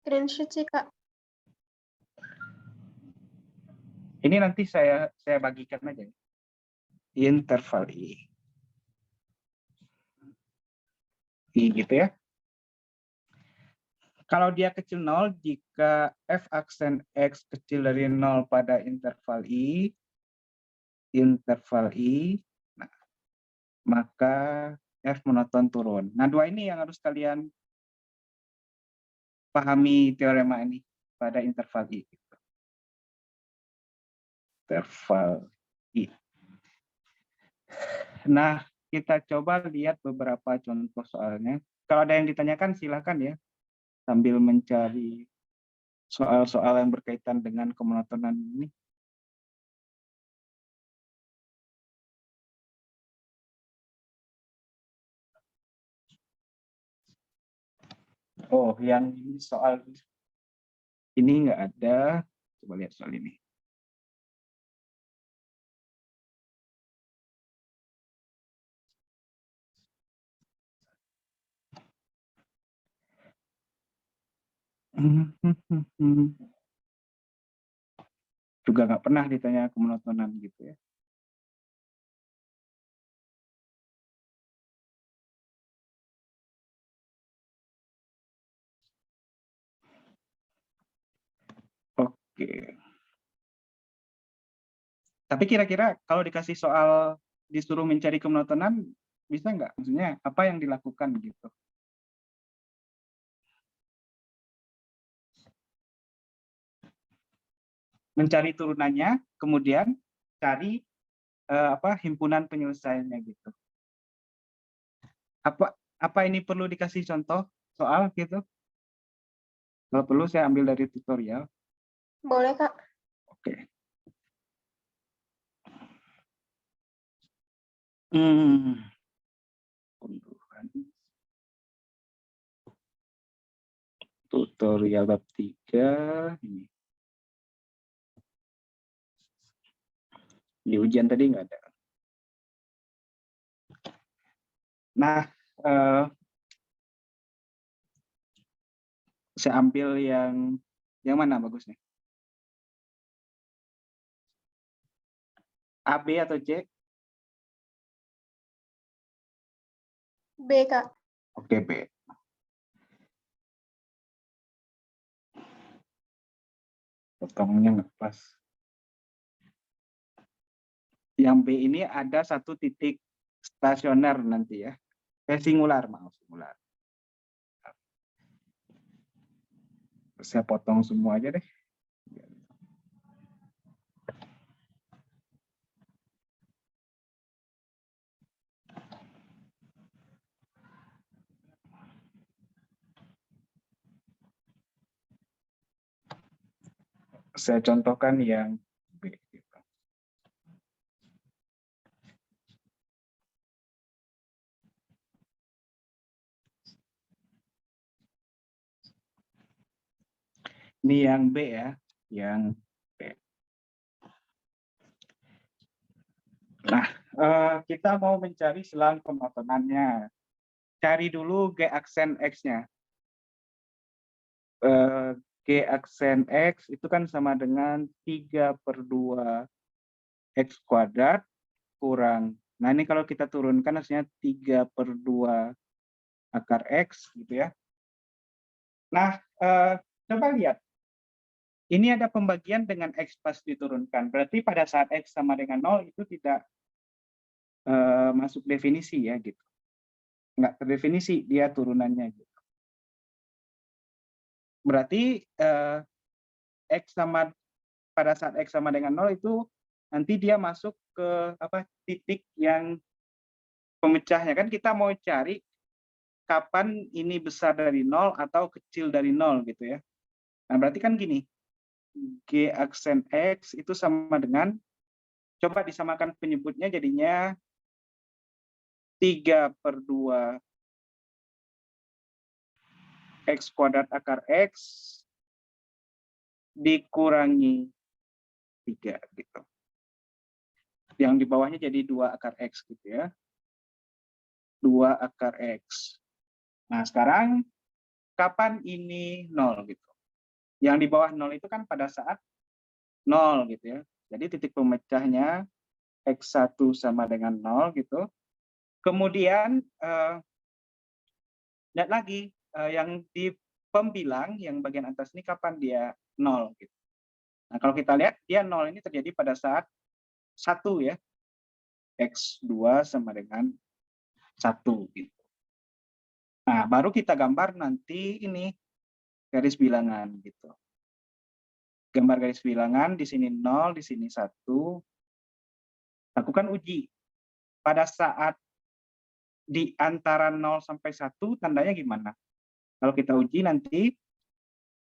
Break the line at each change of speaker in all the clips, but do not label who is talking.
Screenshot sih, Kak.
Ini nanti saya bagikan aja. Interval I. I gitu ya. Kalau dia kecil 0, jika f aksen x kecil dari 0 pada interval I, nah, maka f monoton turun. Nah, dua ini yang harus kalian pahami teorema ini pada interval I. Interval I. Nah, kita coba lihat beberapa contoh soalnya. Kalau ada yang ditanyakan silakan ya, sambil mencari soal-soal yang berkaitan dengan kemonotonan ini. Oh, yang ini soal ini nggak ada. Coba lihat soal ini. Juga nggak pernah ditanya kemonotonan gitu ya. Oke. Tapi kira-kira kalau dikasih soal disuruh mencari kemonotonan, bisa nggak? Maksudnya apa yang dilakukan gitu? Mencari turunannya, kemudian cari himpunan penyelesaiannya gitu. Apa ini perlu dikasih contoh soal gitu? Kalau perlu saya ambil dari tutorial.
Boleh, Kak.
Oke. Tutorial bab 3 ini. Di ujian tadi nggak ada. Nah, saya ambil yang mana bagusnya? A, B atau C?
B, Kak.
Oke, B. Potongnya nggak pas. Yang B ini ada satu titik stasioner nanti ya. Singular, maaf, singular. Saya potong semua aja deh. Saya contohkan yang B. Ini yang B ya, yang B. Nah, kita mau mencari selang kemonotonannya. Cari dulu G aksen X-nya. G aksen X itu kan sama dengan 3/2 X kuadrat kurang. Nah, ini kalau kita turunkan hasilnya 3/2 akar X gitu ya. Nah, coba lihat. Ini ada pembagian dengan X pas diturunkan. Berarti pada saat X sama dengan 0 itu tidak masuk definisi ya gitu. Nggak terdefinisi dia turunannya gitu. Berarti pada saat X sama dengan 0 itu nanti dia masuk ke titik yang pemecahnya. Kan kita mau cari kapan ini besar dari 0 atau kecil dari 0 gitu ya. Nah, berarti kan gini, G aksen X itu sama dengan, coba disamakan penyebutnya jadinya 3/2 X kuadrat akar X dikurangi 3 gitu. Yang di bawahnya jadi 2 akar X gitu ya. 2 akar X. Nah, sekarang kapan ini 0 gitu. Yang di bawah 0 itu kan pada saat 0 gitu ya. Jadi titik pemecahnya X1 sama dengan 0 gitu. Kemudian lihat lagi yang di pembilang yang bagian atas ini kapan dia 0 gitu. Nah, kalau kita lihat dia 0 ini terjadi pada saat 1 ya. X2 sama dengan 1 gitu. Nah, baru kita gambar nanti ini garis bilangan gitu. Gambar garis bilangan di sini 0, di sini 1. Lakukan uji. Pada saat di antara 0 sampai 1 tandanya gimana? Kalau kita uji nanti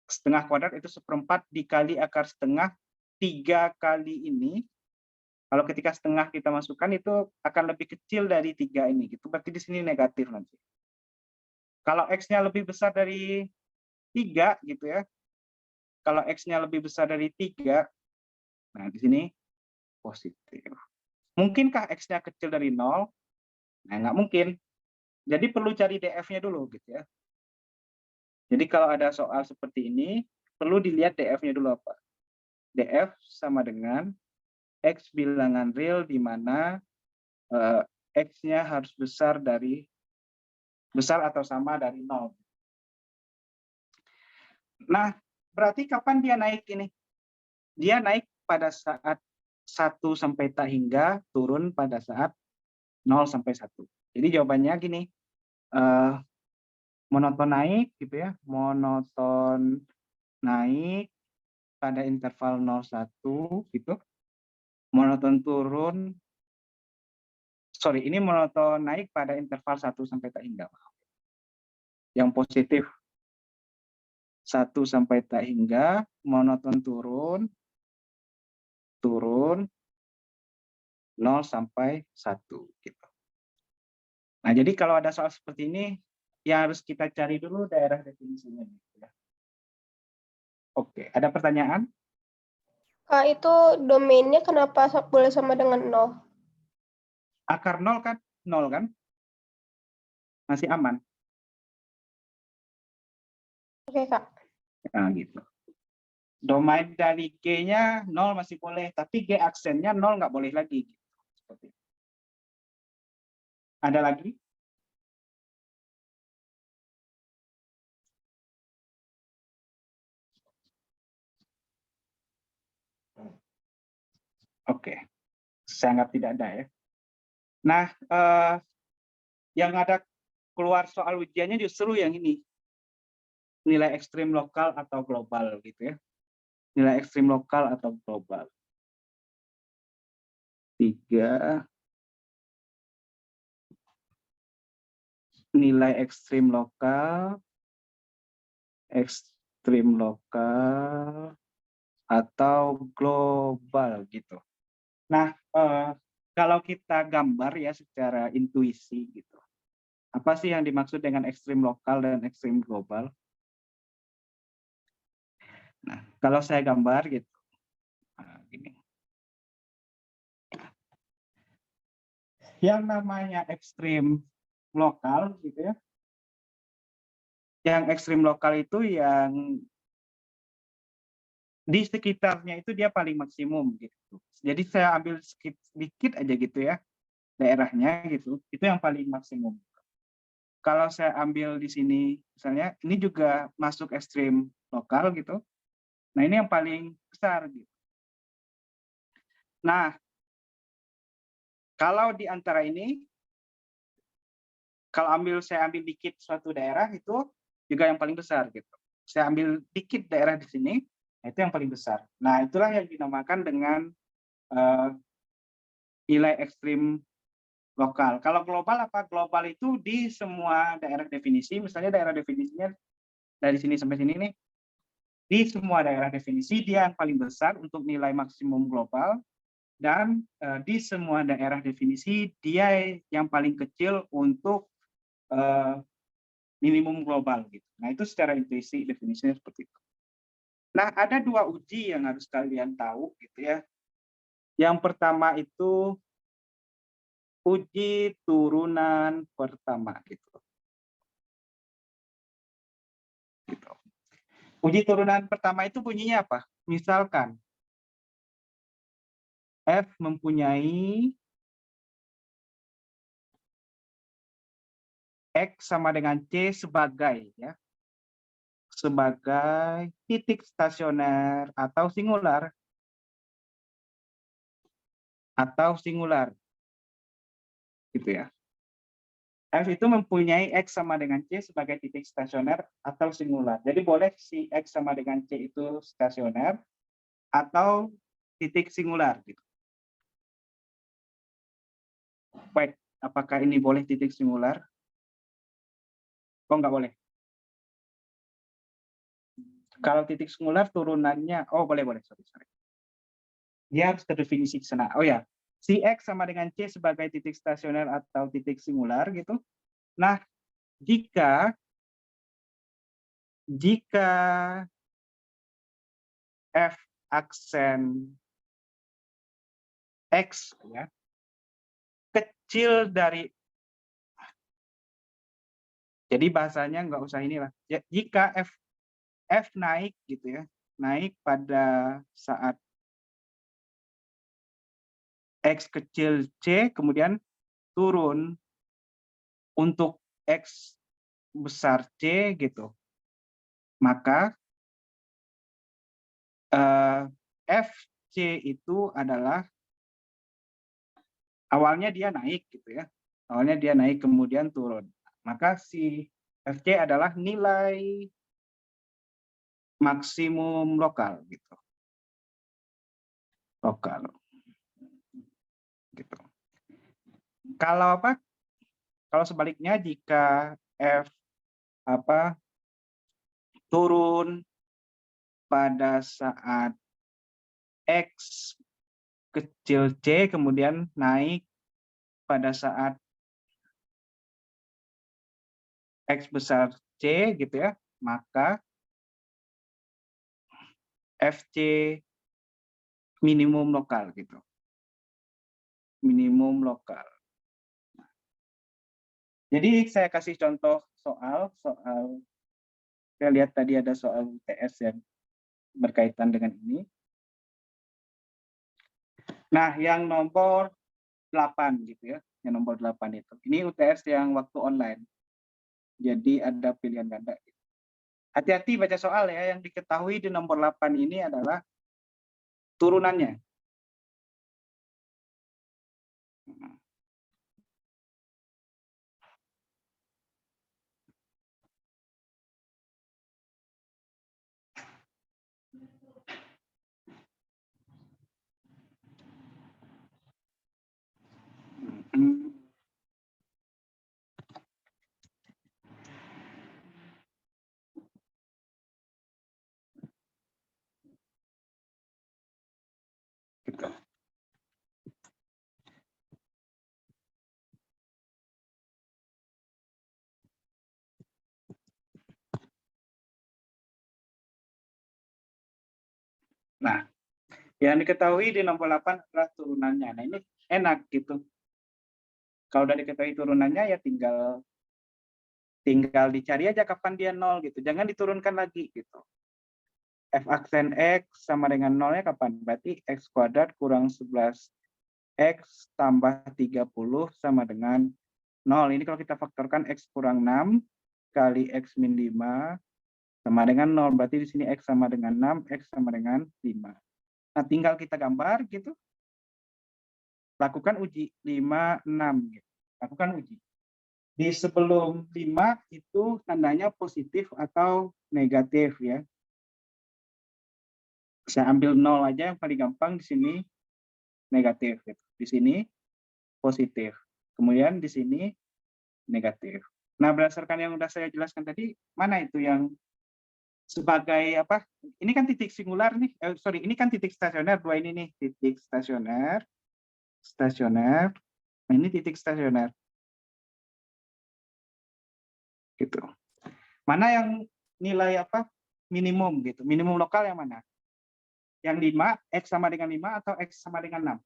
setengah kuadrat itu 1/4 dikali akar setengah 3 kali ini. Kalau ketika setengah kita masukkan itu akan lebih kecil dari 3 ini gitu. Berarti di sini negatif nanti. Kalau X-nya lebih besar dari 3 gitu ya. Kalau X-nya lebih besar dari 3, nah di sini positif. Mungkinkah X-nya kecil dari 0? Nah, nggak mungkin. Jadi perlu cari DF-nya dulu gitu ya. Jadi kalau ada soal seperti ini, perlu dilihat DF-nya dulu apa. DF sama dengan X bilangan real di mana X-nya harus besar atau sama dari 0. Nah, berarti kapan dia naik ini? Dia naik pada saat 1 sampai tak hingga, turun pada saat 0 sampai 1. Jadi jawabannya gini, monoton naik gitu ya, monoton naik pada interval 0,1 gitu, monoton turun, ini monoton naik pada interval 1 sampai tak hingga. Yang positif 1 sampai tak hingga, monoton turun, 0 sampai 1 gitu. Nah, jadi kalau ada soal seperti ini, yang harus kita cari dulu daerah definisinya. Gitu ya. Oke, ada pertanyaan?
Kak, itu domainnya kenapa boleh sama dengan 0?
Akar 0 kan 0 kan? Masih aman.
Oke, Kak.
Nah, gitu. Domain dari G-nya 0 masih boleh, tapi G aksennya 0 nggak boleh lagi. Seperti itu. Ada lagi? Oke, saya anggap tidak ada ya. Nah, yang ada keluar soal ujiannya justru yang ini. Nilai ekstrim lokal atau global gitu ya. Nilai ekstrim lokal atau global. 3. Nilai ekstrim lokal atau global gitu. Nah, kalau kita gambar ya secara intuisi gitu. Apa sih yang dimaksud dengan ekstrim lokal dan ekstrim global? Nah, kalau saya gambar gitu. Nah, gini. Yang namanya ekstrim lokal gitu ya. Yang ekstrim lokal itu yang di sekitarnya itu dia paling maksimum gitu. Jadi saya ambil sedikit aja gitu ya daerahnya gitu, itu yang paling maksimum. Kalau saya ambil di sini misalnya ini juga masuk ekstrim lokal gitu. Nah, ini yang paling besar gitu. Nah, kalau di antara ini kalau saya ambil dikit suatu daerah itu juga yang paling besar gitu. Saya ambil dikit daerah di sini, itu yang paling besar. Nah, itulah yang dinamakan dengan nilai ekstrim lokal. Kalau global apa? Global itu di semua daerah definisi, misalnya daerah definisinya dari sini sampai sini nih, di semua daerah definisi dia yang paling besar untuk nilai maksimum global, dan di semua daerah definisi dia yang paling kecil untuk minimum global gitu. Nah, itu secara intuisi definisinya seperti itu. Nah, ada 2 uji yang harus kalian tahu gitu ya. Yang pertama itu uji turunan pertama gitu. Uji turunan pertama itu bunyinya apa? Misalkan F mempunyai X sama dengan C sebagai ya, sebagai titik stasioner atau singular gitu ya. F itu mempunyai X sama dengan C sebagai titik stasioner atau singular. Jadi boleh si X sama dengan C itu stasioner atau titik singular gitu. Baik, apakah ini boleh titik singular? Oh, nggak boleh. Kalau titik singular turunannya, oh boleh, sorry. Dia harus terdefinisi ke sana. Oh ya, si X sama dengan C sebagai titik stasioner atau titik singular gitu. Nah, jika F aksen X ya kecil dari, jadi bahasanya nggak usah inilah ya, jika F naik gitu ya, naik pada saat X kecil C kemudian turun untuk X besar C gitu, maka FC itu adalah awalnya dia naik gitu ya, awalnya dia naik kemudian turun, maka si FC adalah nilai maksimum lokal gitu, lokal gitu. Kalau apa? Kalau sebaliknya jika F turun pada saat X kecil C kemudian naik pada saat X besar C gitu ya, maka FC minimum lokal gitu. Minimum lokal. Jadi saya kasih contoh soal saya lihat tadi ada soal UTS yang berkaitan dengan ini. Nah, yang nomor 8 gitu ya, yang nomor 8 itu. Ini UTS yang waktu online. Jadi ada pilihan ganda. Hati-hati baca soal ya, yang diketahui di nomor 8 ini adalah turunannya. Gitu. Nah, yang diketahui di nomor 8 adalah turunannya. Nah, ini enak gitu. Kalau udah diketahui turunannya ya tinggal dicari aja kapan dia 0 gitu. Jangan diturunkan lagi gitu. F aksen X sama dengan 0-nya kapan? Berarti X kuadrat kurang 11 X tambah 30 sama dengan 0. Ini kalau kita faktorkan X kurang 6 kali X min 5 sama dengan 0. Berarti di sini X sama dengan 6, X sama dengan 5. Nah, tinggal kita gambar gitu. Lakukan uji 5, 6. Gitu. Lakukan uji. Di sebelum 5 itu tandanya positif atau negatif ya. Saya ambil 0 aja yang paling gampang, di sini negatif. Gitu. Di sini positif. Kemudian di sini negatif. Nah, berdasarkan yang sudah saya jelaskan tadi, mana itu yang sebagai apa? Ini kan titik singular nih. Sorry, ini kan titik stasioner. Dua ini nih, titik stasioner. Nah, ini titik stasioner. Gitu. Mana yang nilai apa? Minimum gitu. Minimum lokal yang mana? Yang 5, X sama dengan 5 atau X sama dengan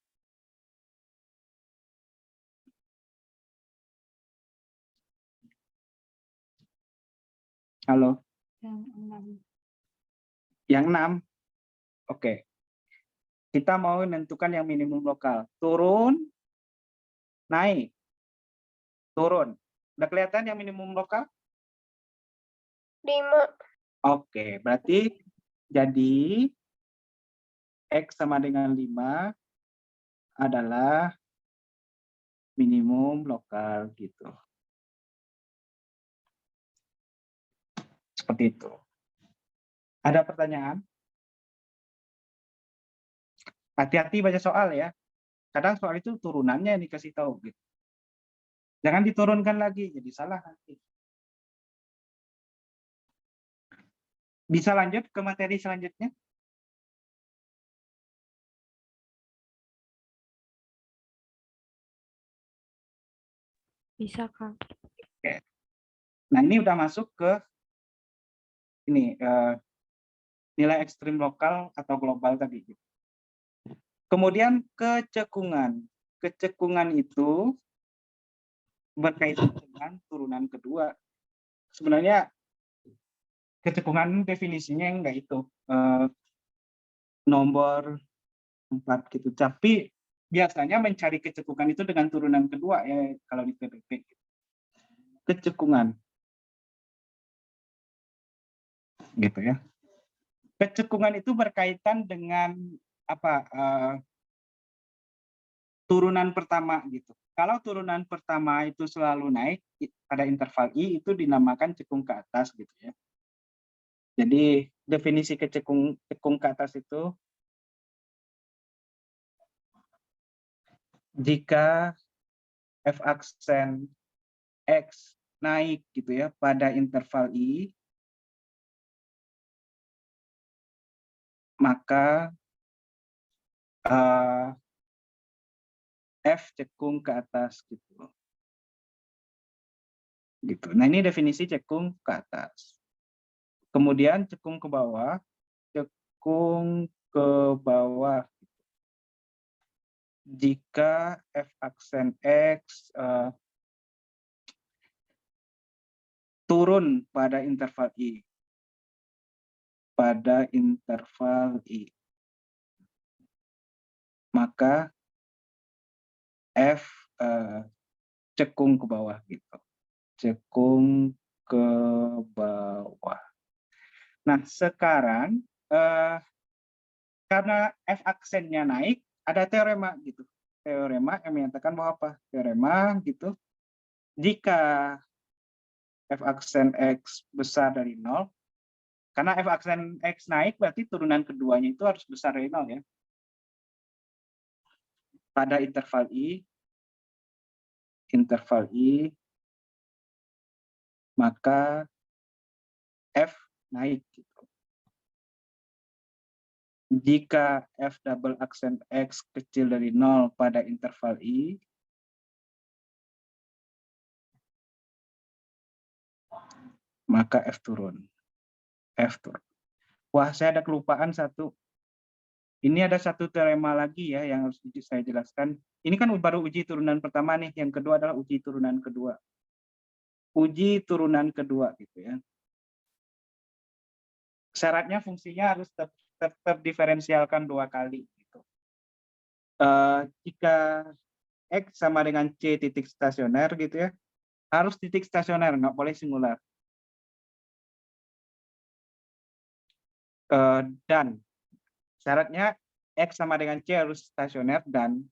6? Halo?
Yang 6.
Yang 6. Oke. Kita mau menentukan yang minimum lokal. Turun, naik, turun. Udah kelihatan yang minimum lokal?
5.
Oke, berarti jadi X sama dengan 5 adalah minimum lokal gitu. Seperti itu. Ada pertanyaan? Hati-hati baca soal ya. Kadang soal itu turunannya yang dikasih tahu gitu. Jangan diturunkan lagi, jadi salah nanti. Bisa lanjut ke materi selanjutnya?
Bisa, Kak.
Oke. Nah, ini udah masuk ke ini nilai ekstrim lokal atau global tadi. Kemudian kecekungan. Kecekungan itu berkaitan dengan turunan kedua. Sebenarnya kecekungan definisinya enggak itu nomor 4 gitu. Tapi biasanya mencari kecekungan itu dengan turunan kedua ya kalau di PPP. Kecekungan. Gitu ya. Kecekungan itu berkaitan dengan apa? Turunan pertama gitu. Kalau turunan pertama itu selalu naik pada interval I itu dinamakan cekung ke atas gitu ya. Jadi definisi cekung ke atas itu jika f aksen x naik gitu ya pada interval I, maka f cekung ke atas gitu. Gitu. Nah, ini definisi cekung ke atas. Kemudian cekung ke bawah jika f aksen x turun pada interval I. Pada interval I. Maka f cekung ke bawah gitu. Cekung ke bawah. Nah, sekarang karena f aksennya naik, ada teorema gitu. Teorema yang menyatakan bahwa apa? Teorema gitu. Jika f aksen x besar dari 0, karena f aksen x naik berarti turunan keduanya itu harus besar dari 0 ya. Pada interval I, maka f naik gitu. Jika f double aksen x kecil dari 0 pada interval I, maka f turun. Wah, saya ada kelupaan satu. Ini ada satu teorema lagi ya yang harus saya jelaskan. Ini kan baru uji turunan pertama nih, yang kedua adalah uji turunan kedua. Uji turunan kedua gitu ya. Syaratnya fungsinya harus terdiferensialkan 2 kali gitu. Jika x sama dengan c titik stasioner gitu ya, harus titik stasioner, nggak boleh singular. Dan syaratnya x sama dengan c harus stasioner dan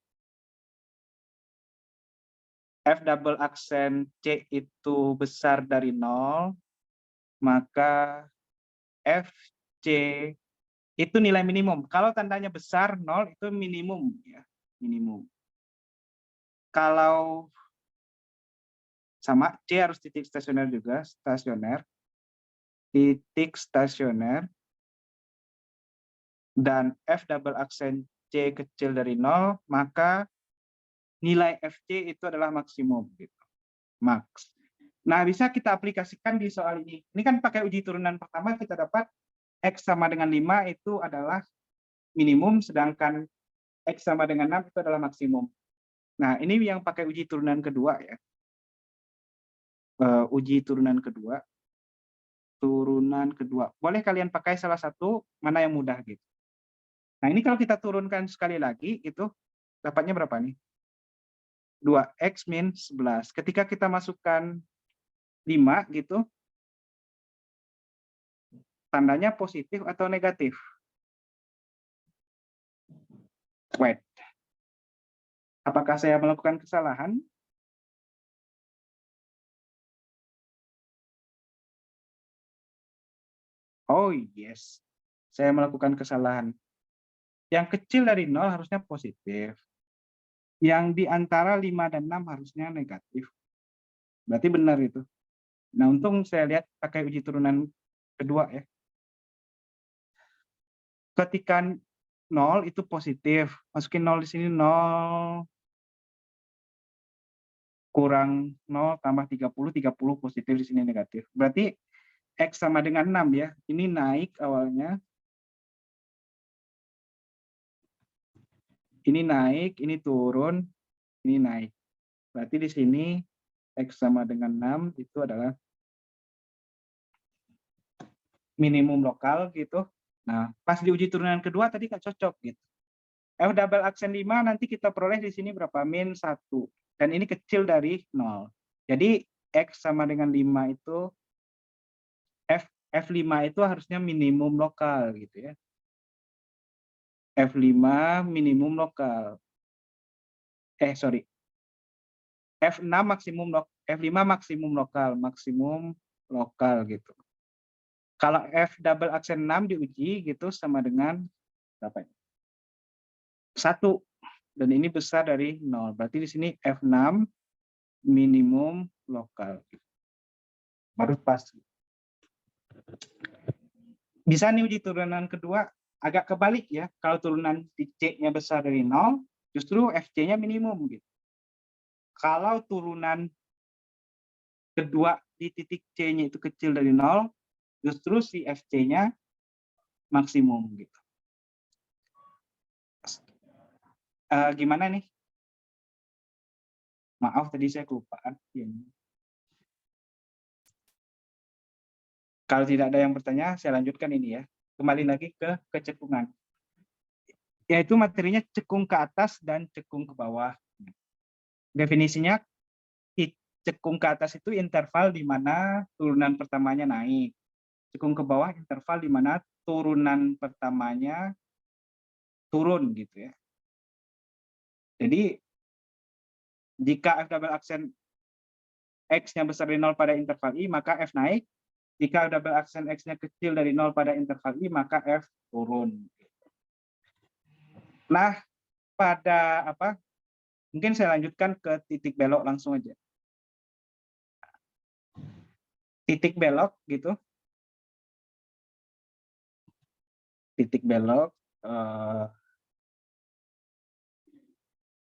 f double aksen c itu besar dari 0, maka fc itu nilai minimum. Kalau tandanya besar 0 itu minimum ya, minimum. Kalau sama c harus titik stasioner juga, stasioner. Titik stasioner dan f double aksen c kecil dari 0, maka nilai fc itu adalah maksimum gitu. Max. Nah, bisa kita aplikasikan di soal ini. Ini kan pakai uji turunan pertama kita dapat x sama dengan 5 itu adalah minimum, sedangkan x sama dengan 6 itu adalah maksimum. Nah, ini yang pakai uji turunan kedua ya. Uji turunan kedua. turunan kedua. Boleh kalian pakai salah satu, mana yang mudah gitu. Nah, ini kalau kita turunkan sekali lagi, itu dapatnya berapa nih? 2x min 11. Ketika kita masukkan 5 gitu, tandanya positif atau negatif? Wait. Apakah saya melakukan kesalahan? Oh yes, saya melakukan kesalahan. Yang kecil dari 0 harusnya positif. Yang di antara 5 dan 6 harusnya negatif. Berarti benar itu. Nah, untung saya lihat pakai uji turunan kedua ya. Ketika 0 itu positif, masukin 0 di sini, 0 kurang 0 tambah 30, 30 positif, di sini negatif. Berarti X sama dengan 6 ya. Ini naik awalnya. Ini naik, ini turun, ini naik. Berarti di sini X sama dengan 6 itu adalah minimum lokal gitu. Nah, pas diuji turunan kedua tadi nggak cocok gitu. F double aksen 5 nanti kita peroleh di sini berapa? Min 1. Dan ini kecil dari 0. Jadi X sama dengan 5 itu, F5 itu harusnya minimum lokal gitu ya. F5 minimum lokal. Sorry. F5 maksimum lokal gitu. Kalau F double aksen 6 diuji gitu sama dengan berapa ini? 1. Dan ini besar dari 0. Berarti di sini F6 minimum lokal. Baru pas. Bisa nih uji turunan kedua agak kebalik ya. Kalau turunan C-nya besar dari 0, justru FC-nya minimum gitu. Kalau turunan kedua di titik C-nya itu kecil dari 0, justru si FC-nya maksimum gitu. Gimana nih? Maaf tadi saya kelupaan. Kalau tidak ada yang bertanya, saya lanjutkan ini ya. Kembali lagi ke kecekungan. Yaitu materinya cekung ke atas dan cekung ke bawah. Definisinya, cekung ke atas itu interval di mana turunan pertamanya naik. Cekung ke bawah interval di mana turunan pertamanya turun gitu ya. Jadi jika F double aksen X-nya besar dari 0 pada interval I, maka F naik. Jika double aksen X-nya kecil dari 0 pada interval I, maka F turun. Nah, pada apa? Mungkin saya lanjutkan ke titik belok langsung aja. Titik belok gitu. Titik belok.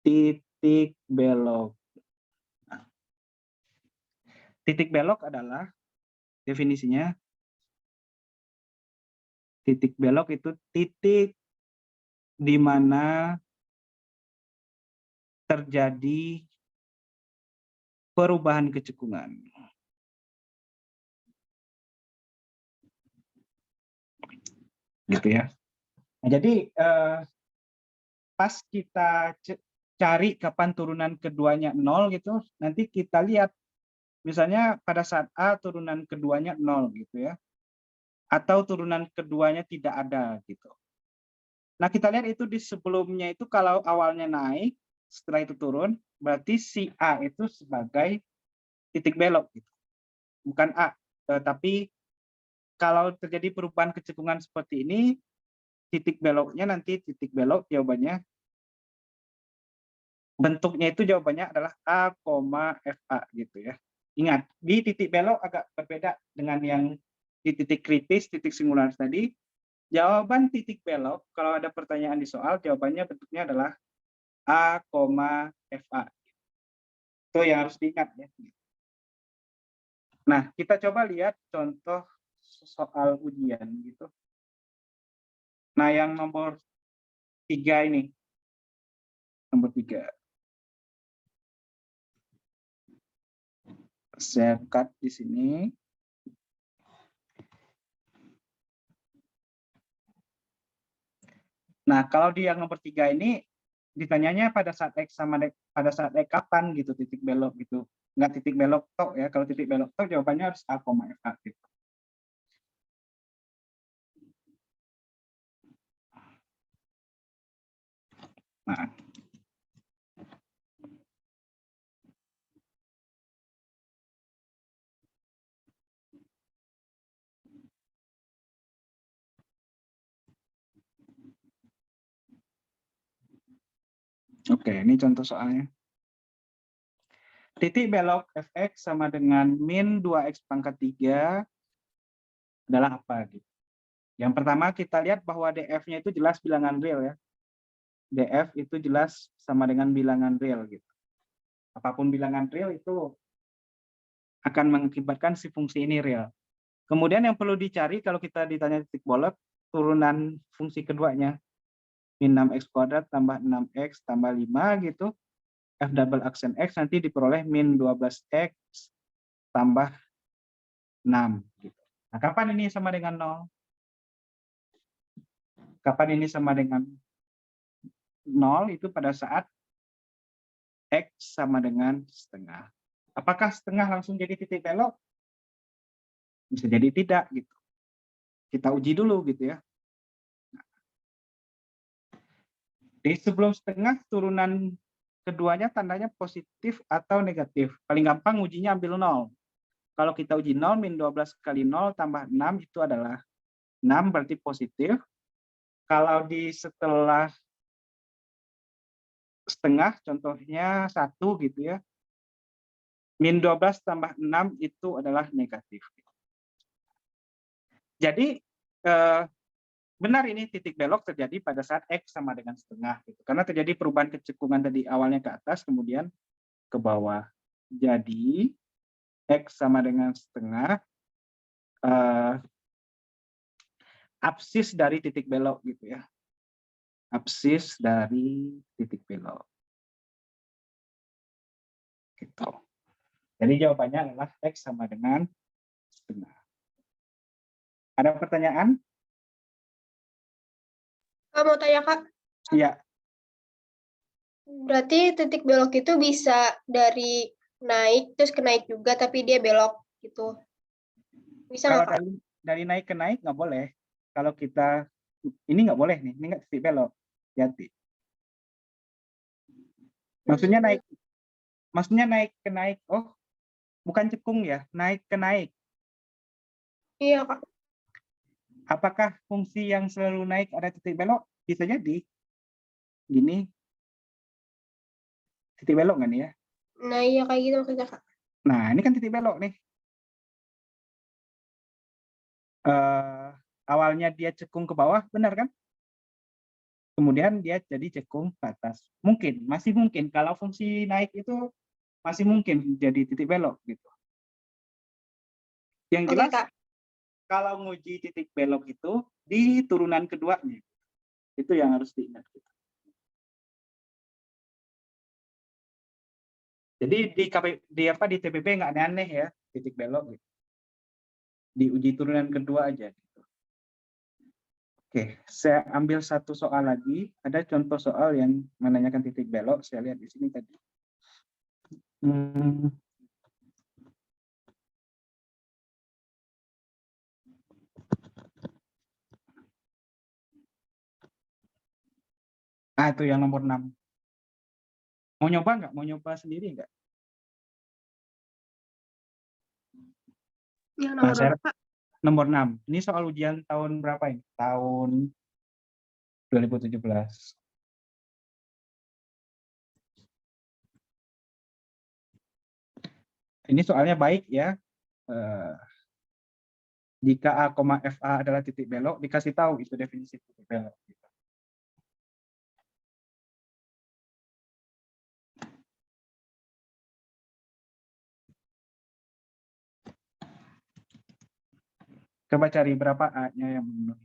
Titik belok. Titik belok adalah definisinya, titik belok itu titik di mana terjadi perubahan kecekungan. Gitu ya. Nah, jadi pas kita cari kapan turunan keduanya 0 gitu, nanti kita lihat misalnya pada saat A turunan keduanya 0 gitu ya. Atau turunan keduanya tidak ada gitu. Nah, kita lihat itu di sebelumnya itu kalau awalnya naik, setelah itu turun, berarti si A itu sebagai titik belok gitu. Bukan A, tapi kalau terjadi perubahan kecekungan seperti ini, titik beloknya nanti titik belok jawabannya, bentuknya itu jawabannya adalah A, FA gitu ya. Ingat, di titik belok agak berbeda dengan yang di titik kritis, titik singularis tadi. Jawaban titik belok, kalau ada pertanyaan di soal, jawabannya bentuknya adalah A, FA. Itu yang harus diingat ya. Nah, kita coba lihat contoh soal ujian gitu. Nah, yang nomor 3 ini. Nomor 3. Saya cut di sini. Nah, kalau di yang nomor 3 ini ditanyanya pada saat X sama pada saat X kapan gitu titik belok gitu. Nggak titik belok tok ya. Kalau titik belok tok jawabannya harus A, FA gitu. Nah, oke, ini contoh soalnya. Titik belok fx sama dengan min 2x pangkat 3 adalah apa gitu. Yang pertama kita lihat bahwa df-nya itu jelas bilangan real ya. df itu jelas sama dengan bilangan real gitu. Apapun bilangan real itu akan mengakibatkan si fungsi ini real. Kemudian yang perlu dicari kalau kita ditanya titik belok, turunan fungsi keduanya. Min 6x kuadrat tambah 6x tambah 5 gitu. F double aksen x nanti diperoleh min 12x tambah 6. Gitu. Nah, kapan ini sama dengan 0? Kapan ini sama dengan 0 itu pada saat X sama dengan setengah. Apakah setengah langsung jadi titik belok? Bisa jadi tidak gitu. Kita uji dulu gitu ya. Di sebelum setengah turunan keduanya tandanya positif atau negatif. Paling gampang ujinya ambil 0. Kalau kita uji 0 min 12 kali 0 tambah 6 itu adalah 6 berarti positif. Kalau di setelah setengah contohnya 1 gitu ya. Min 12 tambah 6 itu adalah negatif. Jadi benar ini titik belok terjadi pada saat X sama dengan setengah. Gitu. Karena terjadi perubahan kecekungan tadi awalnya ke atas kemudian ke bawah. Jadi X sama dengan setengah absis dari titik belok gitu ya. Absis dari titik belok. Gitu. Jadi jawabannya adalah X sama dengan setengah. Ada pertanyaan?
Mau tanya Kak,
Iya.
berarti titik belok itu bisa dari naik terus ke naik juga tapi dia belok gitu. Bisa
Kalau
nggak Kak?
dari naik ke naik nggak boleh. Kalau kita ini nggak boleh nih, ini nggak titik belok. Hati. Maksudnya naik ke naik. Oh, bukan cekung ya, naik ke naik.
Iya Kak.
Apakah fungsi yang selalu naik ada titik belok? Bisa jadi. Gini, titik belok nggak nih ya?
Nah iya kayak gitu maksudnya Kak.
Nah, ini kan titik belok nih. Awalnya dia cekung ke bawah, benar kan? Kemudian dia jadi cekung ke atas. Mungkin, masih mungkin. Kalau fungsi naik itu masih mungkin jadi titik belok gitu. Yang
Oke
jelas,
Kak.
kalau nguji titik belok itu di turunan keduanya. Itu yang harus diingat. Jadi di TPB nggak aneh-aneh ya titik belok gitu. Di uji turunan kedua aja. Gitu. Oke, saya ambil satu soal lagi. Ada contoh soal yang menanyakan titik belok. Saya lihat di sini tadi. Itu yang nomor 6. Mau nyoba nggak? Mau nyoba sendiri nggak?
Yang nomor berapa Kak?
Nomor 6. Ini soal ujian tahun berapa ini? Tahun 2017. Ini soalnya baik ya. Jika A, FA adalah titik belok, dikasih tahu itu definisi titik belok. Coba cari berapa A-nya yang memenuhi.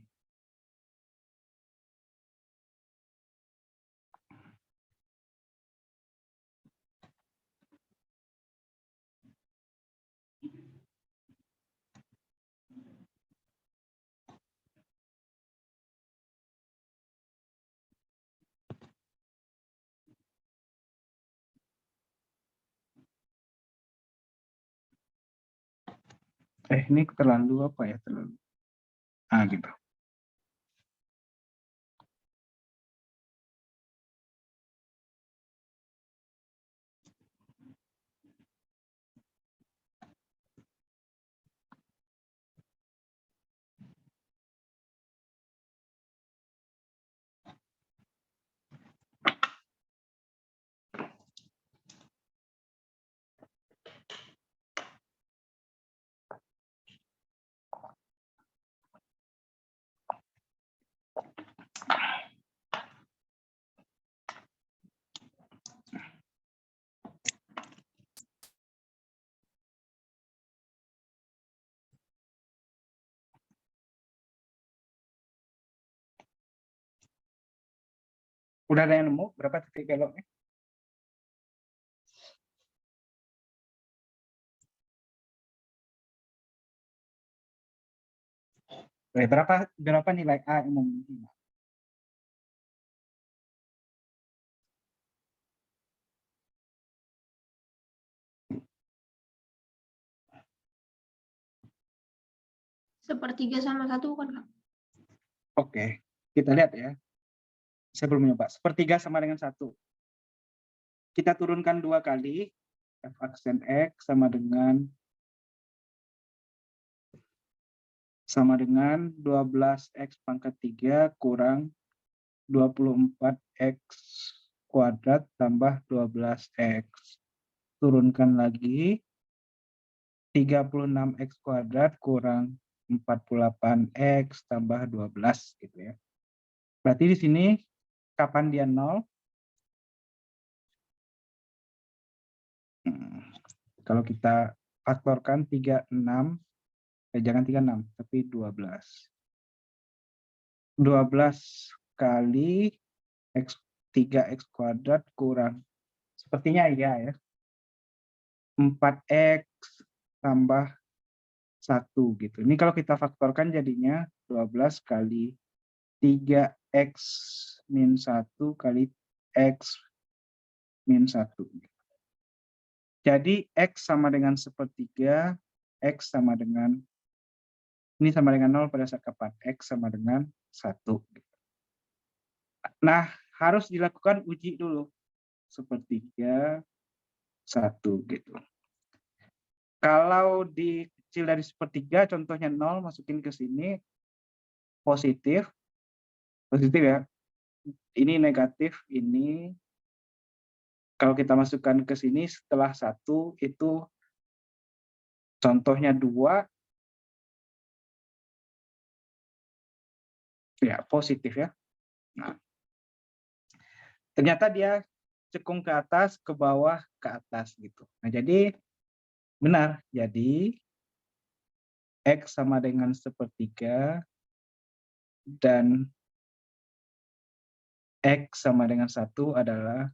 Ini terlalu apa ya? Terlalu. Gitu. Udah ada yang nemu berapa titik beloknya? Berapa nilai A yang memungkinkan?
Sepertiga sama 1 kan, Kak?
Oke, kita lihat ya. Saya belum nyoba. Sepertiga sama dengan 1. Kita turunkan 2 kali. F aksen X sama dengan 12x pangkat 3 kurang 24x kuadrat tambah 12x. Turunkan lagi 36x kuadrat kurang 48x tambah 12 gitu ya. Berarti di sini kapan dia 0? Kalau kita faktorkan 36, jangan 36, tapi 12. 12 kali x 3x kuadrat kurang, sepertinya iya ya, 4x tambah 1 gitu. Ini kalau kita faktorkan jadinya 12 kali 3x min 1 kali x min 1. Jadi x sama dengan sepertiga, x sama dengan, ini sama dengan 0 pada saat kapan? X sama dengan 1. Nah, harus dilakukan uji dulu. Sepertiga, 1 gitu. Kalau dikecil dari sepertiga, contohnya 0, masukin ke sini, positif ya. Ini negatif, ini kalau kita masukkan ke sini setelah 1 itu contohnya 2, ya positif ya. Nah, ternyata dia cekung ke atas, ke bawah, ke atas gitu. Nah, jadi benar, jadi X sama dengan sepertiga dan X sama dengan 1 adalah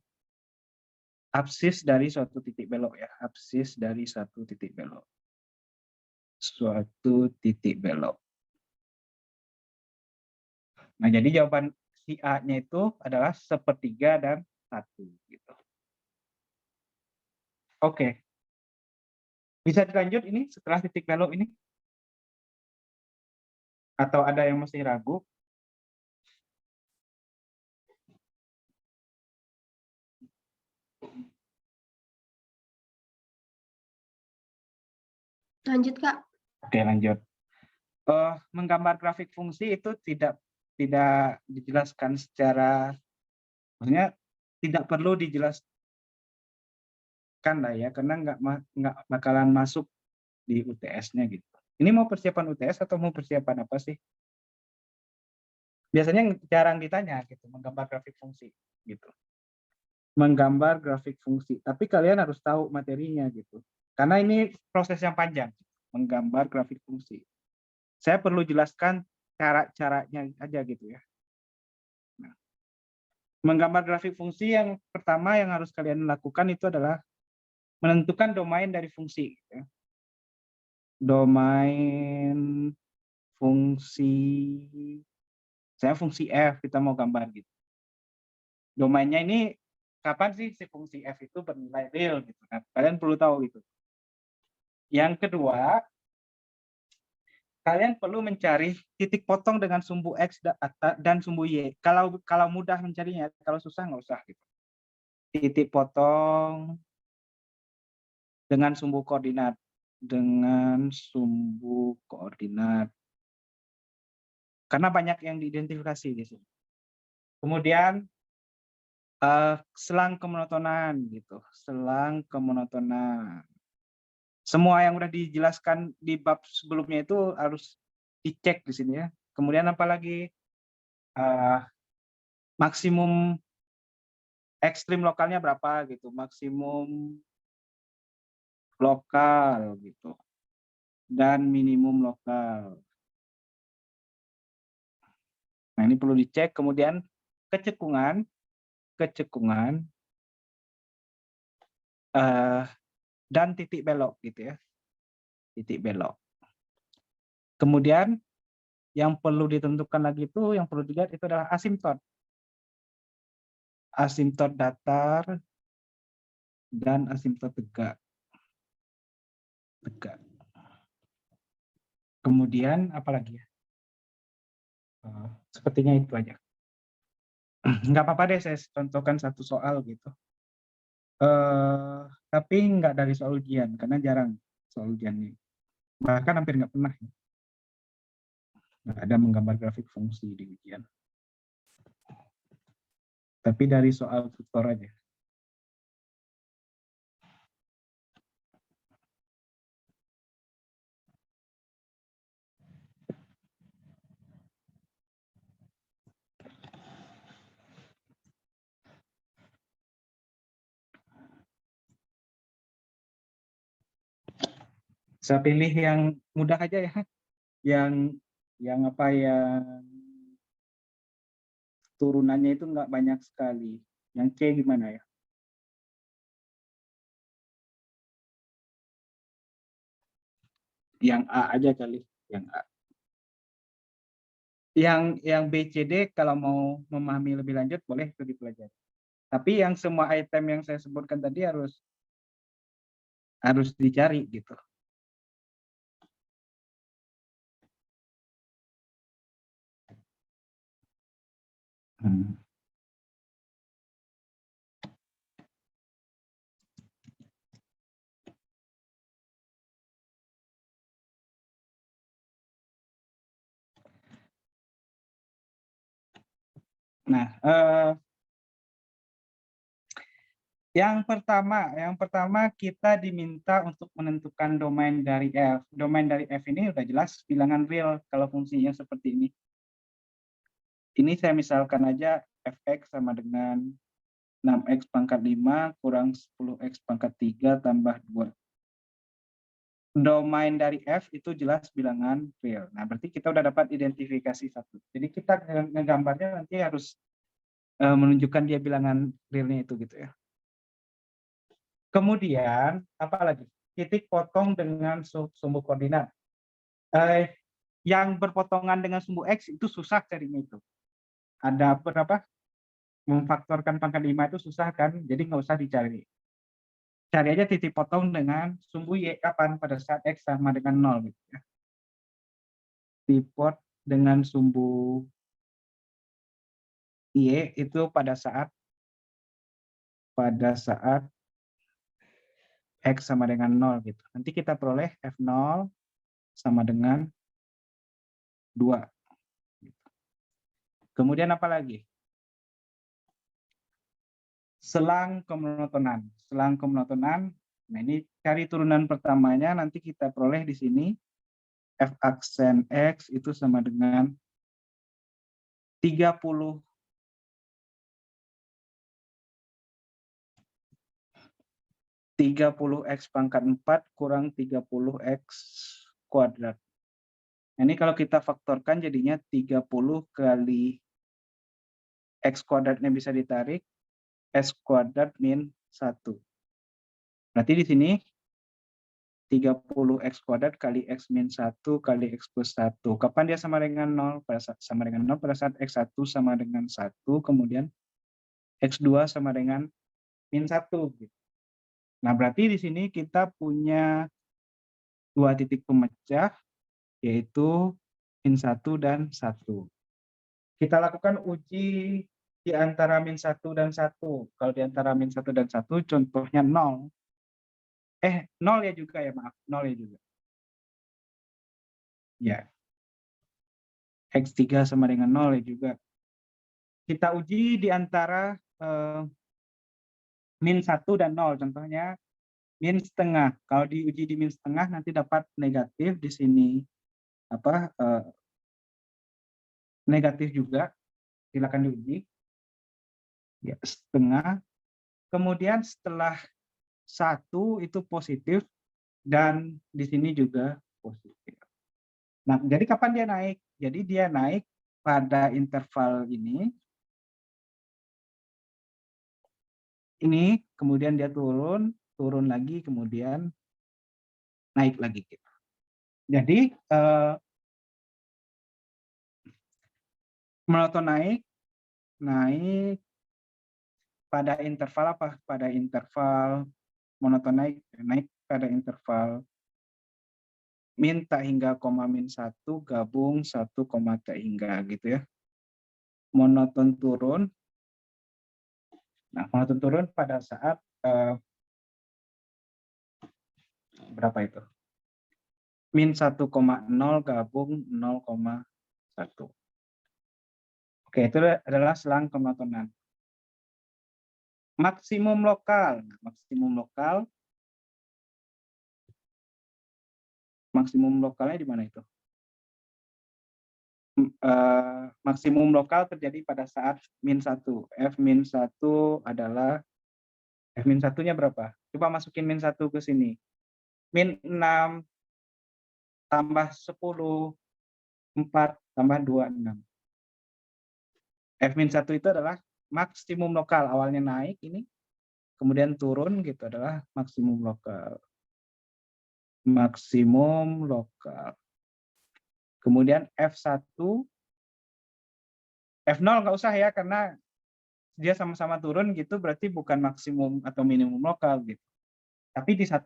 absis dari suatu titik belok ya, absis dari suatu titik belok. Suatu titik belok. Nah, jadi jawaban si A-nya itu adalah sepertiga dan 1 gitu. Oke. Bisa dilanjut ini setelah titik belok ini? Atau ada yang masih ragu?
Lanjut, Kak.
Oke, lanjut. Menggambar grafik fungsi itu tidak dijelaskan secara, maksudnya tidak perlu dijelaskan lah ya, karena nggak bakalan masuk di UTS-nya gitu. Ini mau persiapan UTS atau mau persiapan apa sih? Biasanya jarang ditanya gitu, menggambar grafik fungsi gitu. Menggambar grafik fungsi, tapi kalian harus tahu materinya gitu. Karena ini proses yang panjang, menggambar grafik fungsi. Saya perlu jelaskan cara-caranya aja gitu ya. Nah, menggambar grafik fungsi yang pertama yang harus kalian lakukan itu adalah menentukan domain dari fungsi. Gitu ya. Domain fungsi, saya fungsi f, kita mau gambar gitu. Domainnya ini kapan sih si fungsi f itu bernilai real gitu. Nah, kalian perlu tahu gitu. Yang kedua, kalian perlu mencari titik potong dengan sumbu X dan sumbu Y. Kalau mudah mencarinya, kalau susah nggak usah. Gitu. Titik potong dengan sumbu koordinat. Karena banyak yang diidentifikasi di sini. Kemudian selang kemonotonan gitu. Selang kemonotonan. Semua yang udah dijelaskan di bab sebelumnya itu harus dicek di sini ya. Kemudian apalagi maksimum ekstrim lokalnya berapa gitu, maksimum lokal gitu, dan minimum lokal. Nah ini perlu dicek. Kemudian kecekungan dan titik belok gitu ya, titik belok. Kemudian yang perlu ditentukan lagi itu, yang perlu dilihat itu adalah asimptot. Asimptot datar dan asimptot tegak. Kemudian apalagi ya? Sepertinya itu aja. Nggak apa-apa deh saya contohkan satu soal gitu. Tapi nggak dari soal ujian, karena jarang soal ujian ini. Bahkan hampir nggak pernah. Nggak ada menggambar grafik fungsi di ujian. Tapi dari soal tutor aja. Saya pilih yang mudah aja ya. Yang apa yang turunannya itu nggak banyak sekali. Yang C gimana ya? Yang A aja kali, yang A. Yang B, C, D kalau mau memahami lebih lanjut boleh itu dipelajari. Tapi yang semua item yang saya sebutkan tadi harus dicari gitu. Nah, yang pertama kita diminta untuk menentukan domain dari F. Domain dari F ini udah jelas bilangan real kalau fungsinya seperti ini. Ini saya misalkan aja fx sama dengan 6x pangkat 5 kurang 10x pangkat 3 tambah 2. Domain dari F itu jelas bilangan real. Nah, berarti kita udah dapat identifikasi satu. Jadi kita ngegambarnya nanti harus menunjukkan dia bilangan realnya itu gitu ya. Kemudian, apa lagi? Titik potong dengan sumbu koordinat. Yang berpotongan dengan sumbu X itu susah carinya itu. Ada berapa? Memfaktorkan pangkat 5 itu susah kan, jadi nggak usah dicari. Cari aja titik potong dengan sumbu Y kapan? Pada saat X sama dengan 0. Gitu ya. Tipot dengan sumbu Y itu pada saat X sama dengan 0 gitu. Nanti kita peroleh F0 sama dengan 2. Kemudian apa lagi? Selang kemonotonan. Nah ini cari turunan pertamanya, nanti kita peroleh di sini. F aksen X itu sama dengan 30 X pangkat 4 kurang 30X kuadrat. Nah, ini kalau kita faktorkan jadinya 30 kali X kuadratnya bisa ditarik, X kuadrat min 1. Berarti di sini 30X kuadrat kali X min 1 kali X plus 1. Kapan dia sama dengan 0? Pada saat sama dengan 0 pada saat X1 sama dengan 1, kemudian X2 sama dengan min 1. Nah, berarti di sini kita punya 2 titik pemecah, yaitu min 1 dan 1. Kita lakukan uji di antara min 1 dan 1. Kalau di antara min 1 dan 1, contohnya 0. 0 ya juga ya, maaf. 0 ya juga. Ya. X3 sama dengan 0 ya juga. Kita uji di antara min 1 dan 0. Contohnya min setengah. Kalau diuji di min setengah nanti dapat negatif di sini. Negatif juga. Silakan diuji. Ya, setengah. Kemudian setelah 1 itu positif dan di sini juga positif. Nah, jadi kapan dia naik? Jadi dia naik pada interval ini, kemudian dia turun lagi, kemudian naik lagi. Gitu. Jadi monoton naik pada interval apa? Pada interval monoton naik pada interval min tak hingga, min 1 gabung 1, tak hingga gitu ya. Monoton turun. Nah, monoton turun pada saat berapa itu? Min 1,0 gabung 0,1. Oke, itu adalah selang kemonotonan. Maksimum lokal. Nah, maksimum lokalnya di mana itu? Maksimum lokal terjadi pada saat min 1. F-1 adalah F-1-nya berapa? Coba masukin min 1 ke sini. Min 6 tambah 10, 4 tambah 2, 6. F-1 itu adalah maksimum lokal. Awalnya naik ini, kemudian turun gitu adalah maksimum lokal. Maksimum lokal. Kemudian F1, F0 nggak usah ya, karena dia sama-sama turun gitu, berarti bukan maksimum atau minimum lokal gitu. Tapi di 1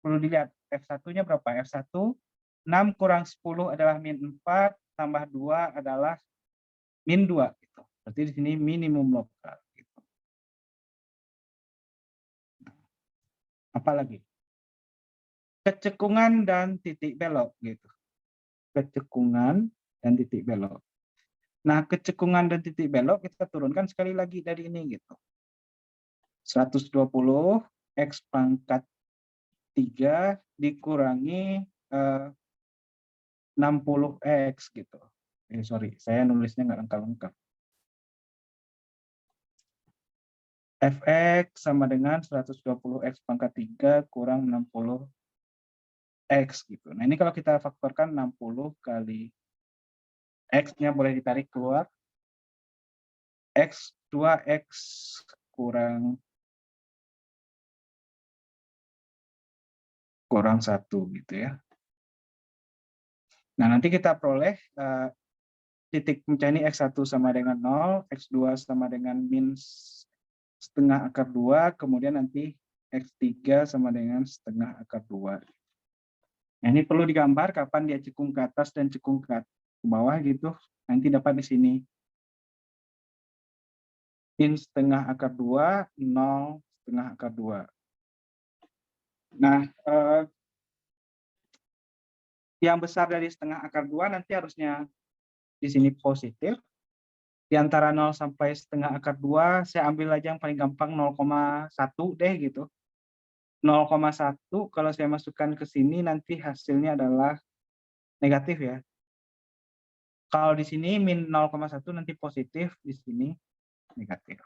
perlu dilihat F1-nya berapa? F1 6 kurang 10 adalah min 4 tambah 2 adalah min 2 gitu. Berarti di sini minimum lokal gitu. Apalagi? Kecekungan dan titik belok gitu. Kecekungan dan titik belok. Nah, kecekungan dan titik belok kita turunkan sekali lagi dari ini gitu. 120 X pangkat 3 dikurangi 60X gitu. Sorry, saya nulisnya nggak lengkap-lengkap. Fx sama dengan 120X pangkat 3 kurang 60X gitu. Nah, ini kalau kita faktorkan 60 kali X-nya boleh ditarik keluar. X 2X kurang 1 gitu ya. Nah, nanti kita peroleh titik pencah ini X1 sama dengan 0, X2 sama dengan min setengah akar 2, kemudian nanti X3 sama dengan setengah akar 2. Nah, ini perlu digambar kapan dia cekung ke atas dan cekung ke bawah gitu. Nanti dapat di sini. Min setengah akar 2, 0 setengah akar 2. Nah, yang besar dari setengah akar 2 nanti harusnya di sini positif. Di antara 0 sampai setengah akar 2, saya ambil aja yang paling gampang 0,1 deh gitu. 0,1 kalau saya masukkan ke sini nanti hasilnya adalah negatif ya. Kalau di sini min 0,1 nanti positif, di sini negatif.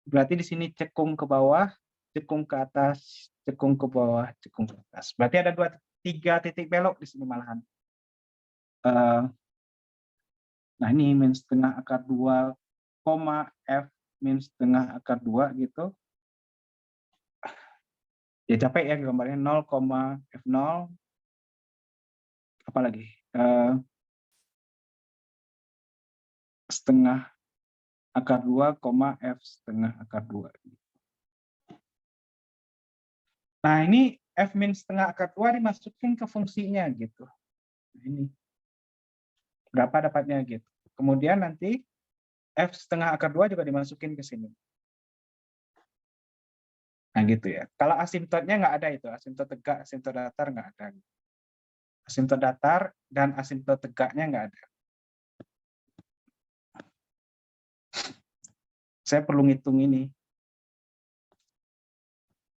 Berarti di sini cekung ke bawah, cekung ke atas, cekung ke bawah, cekung ke atas. Berarti ada 3 titik belok di sini malahan. Nah, ini min setengah akar 2, F min setengah akar 2 gitu. Ya capek ya gambarnya 0, F0. Apalagi? Setengah akar 2, F setengah akar 2. Nah, ini F min setengah akar 2 dimasukin ke fungsinya gitu. Ini berapa dapatnya gitu. Kemudian nanti F setengah akar 2 juga dimasukin ke sini. Nah gitu ya. Kalau asimptotnya nggak ada itu, asimptot tegak, asimptot datar nggak ada. Asimptot datar dan asimptot tegaknya nggak ada. Saya perlu ngitung ini.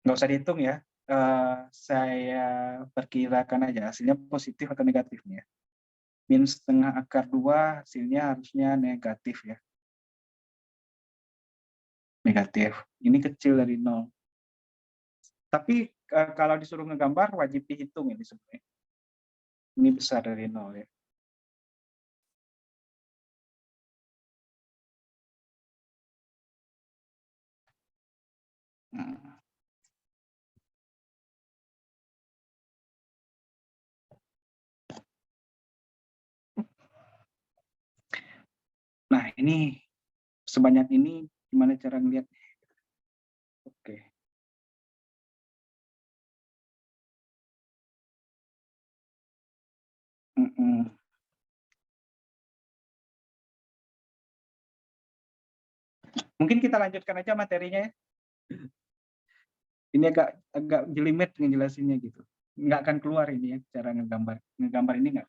Nggak usah dihitung ya. Saya perkirakan aja hasilnya positif atau negatifnya. Min setengah akar 2 hasilnya harusnya negatif ya. Negatif. Ini kecil dari 0. Tapi kalau disuruh ngegambar wajib dihitung ini sebenarnya. Ini besar dari 0 ya. Nah, ini sebanyak ini gimana cara ngelihat? Oke. Mungkin kita lanjutkan aja materinya ya. Ini agak jelimet ngejelasinnya gitu. Nggak akan keluar ini ya cara ngegambar. Ngegambar ini nggak.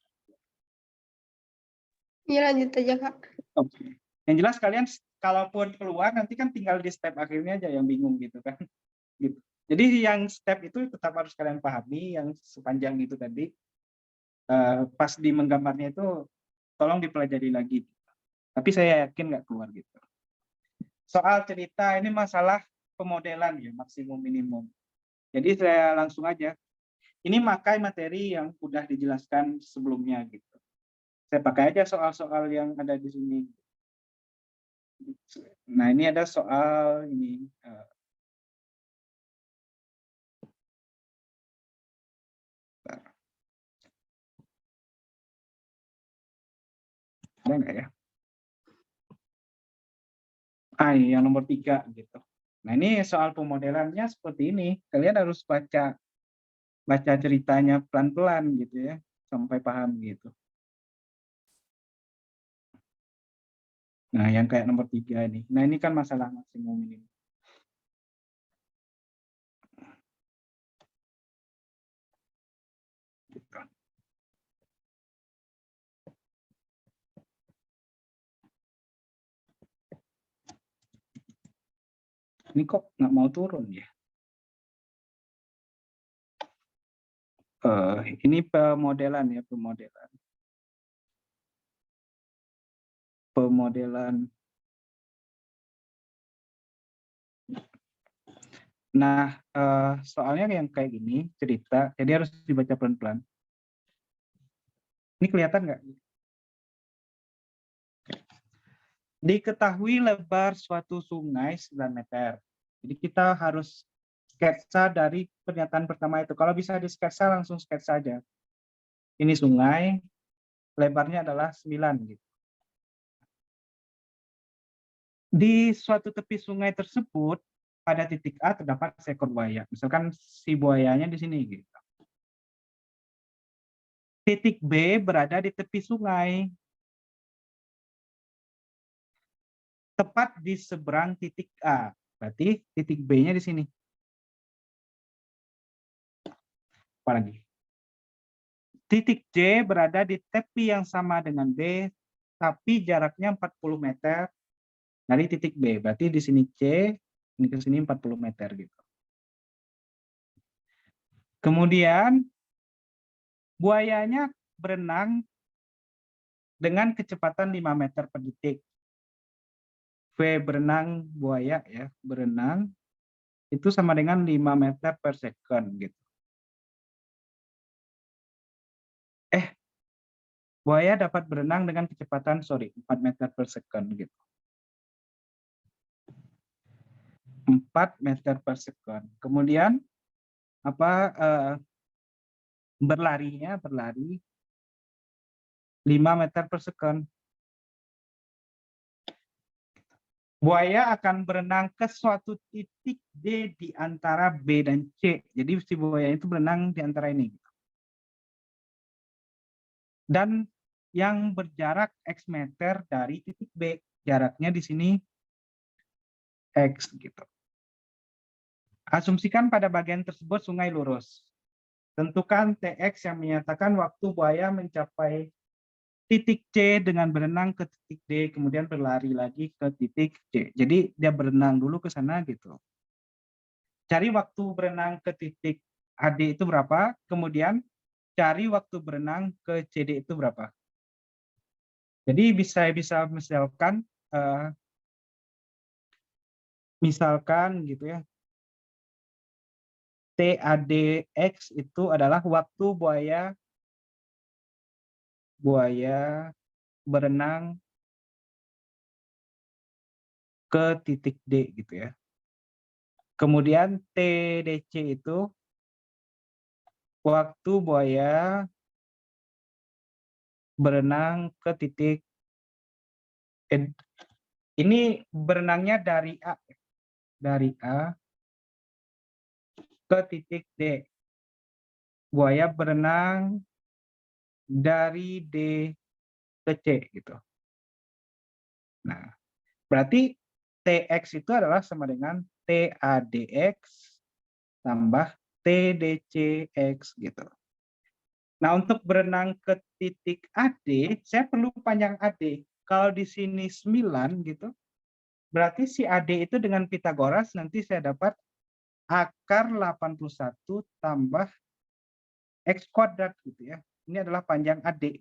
Iya, lanjut aja, Kak.
Oke. Yang jelas kalian kalaupun keluar nanti kan tinggal di step akhirnya aja yang bingung gitu kan. Gitu. Jadi yang step itu tetap harus kalian pahami yang sepanjang itu tadi. Pas di menggambarnya itu tolong dipelajari lagi. Tapi saya yakin nggak keluar gitu. Soal cerita ini masalah pemodelan ya, maksimum minimum. Jadi saya langsung aja. Ini makai materi yang sudah dijelaskan sebelumnya gitu. Saya pakai aja soal-soal yang ada di sini. Nah, ini ada soal ini. Ada nggak ya? Yang nomor 3 gitu. Nah, ini soal pemodelannya seperti ini. Kalian harus baca ceritanya pelan-pelan gitu ya, sampai paham gitu. Nah, yang kayak nomor 3 ini. Nah, ini kan masalah maksimum minimum. Gitu. Ini kok nggak mau turun ya? Ini pemodelan ya, pemodelan. Nah, soalnya yang kayak gini cerita, jadi harus dibaca pelan-pelan. Ini kelihatan nggak? Diketahui lebar suatu sungai 9 meter. Jadi kita harus sketsa dari pernyataan pertama itu. Kalau bisa di sketsa langsung sketsa aja. Ini sungai, lebarnya adalah 9 gitu. Di suatu tepi sungai tersebut, pada titik A terdapat seekor buaya. Misalkan si buayanya di sini gitu. Titik B berada di tepi sungai. Tepat di seberang titik A. Berarti titik B-nya di sini. Apalagi? Titik C berada di tepi yang sama dengan B, tapi jaraknya 40 meter dari titik B. Berarti di sini C, ini ke sini 40 meter gitu. Kemudian buayanya berenang dengan kecepatan 5 meter per detik. V berenang buaya ya, berenang itu sama dengan 5 meter per second gitu. Buaya dapat berenang dengan kecepatan 4 meter per second gitu. 4 meter per second. Kemudian berlari 5 meter per second. Buaya akan berenang ke suatu titik D di antara B dan C. Jadi si buaya itu berenang di antara ini. dan yang berjarak X meter dari titik B. Jaraknya di sini X gitu. Asumsikan pada bagian tersebut sungai lurus. Tentukan TX yang menyatakan waktu buaya mencapai titik C dengan berenang ke titik D, kemudian berlari lagi ke titik C. Jadi dia berenang dulu ke sana gitu. Cari waktu berenang ke titik AD itu berapa, kemudian cari waktu berenang ke CD itu berapa. Jadi bisa misalkan misalkan gitu ya, TADX itu adalah waktu buaya berenang ke titik D gitu ya. Kemudian TDC itu waktu buaya berenang ke titik ini berenangnya dari A ke titik D. Buaya berenang dari D ke C gitu. Nah, berarti TX itu adalah sama dengan TADX tambah TDCX gitu. Nah, untuk berenang ke titik AD, saya perlu panjang AD. Kalau di sini 9 gitu, berarti si AD itu dengan Pitagoras nanti saya dapat akar 81 tambah X kuadrat gitu ya. Ini adalah panjang AD.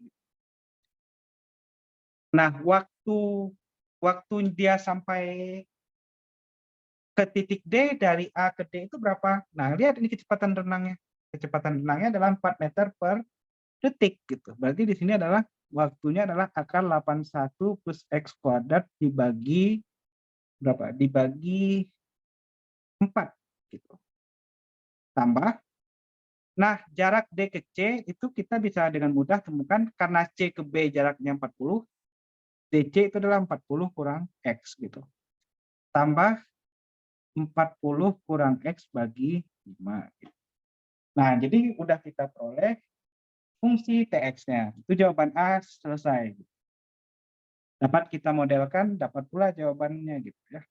Nah, waktu dia sampai ke titik D dari A ke D itu berapa? Nah, lihat ini kecepatan renangnya. Kecepatan renangnya adalah 4 meter per detik gitu. Berarti di sini adalah waktunya adalah akar 81 plus X kuadrat dibagi berapa? Dibagi 4 gitu. Tambah. Nah, jarak D ke C itu kita bisa dengan mudah temukan karena C ke B jaraknya 40, DC itu adalah 40 kurang X gitu. Tambah 40 kurang X bagi 5 gitu. Nah, jadi udah kita peroleh fungsi TX-nya. Itu jawaban A selesai. Dapat kita modelkan, dapat pula jawabannya gitu ya.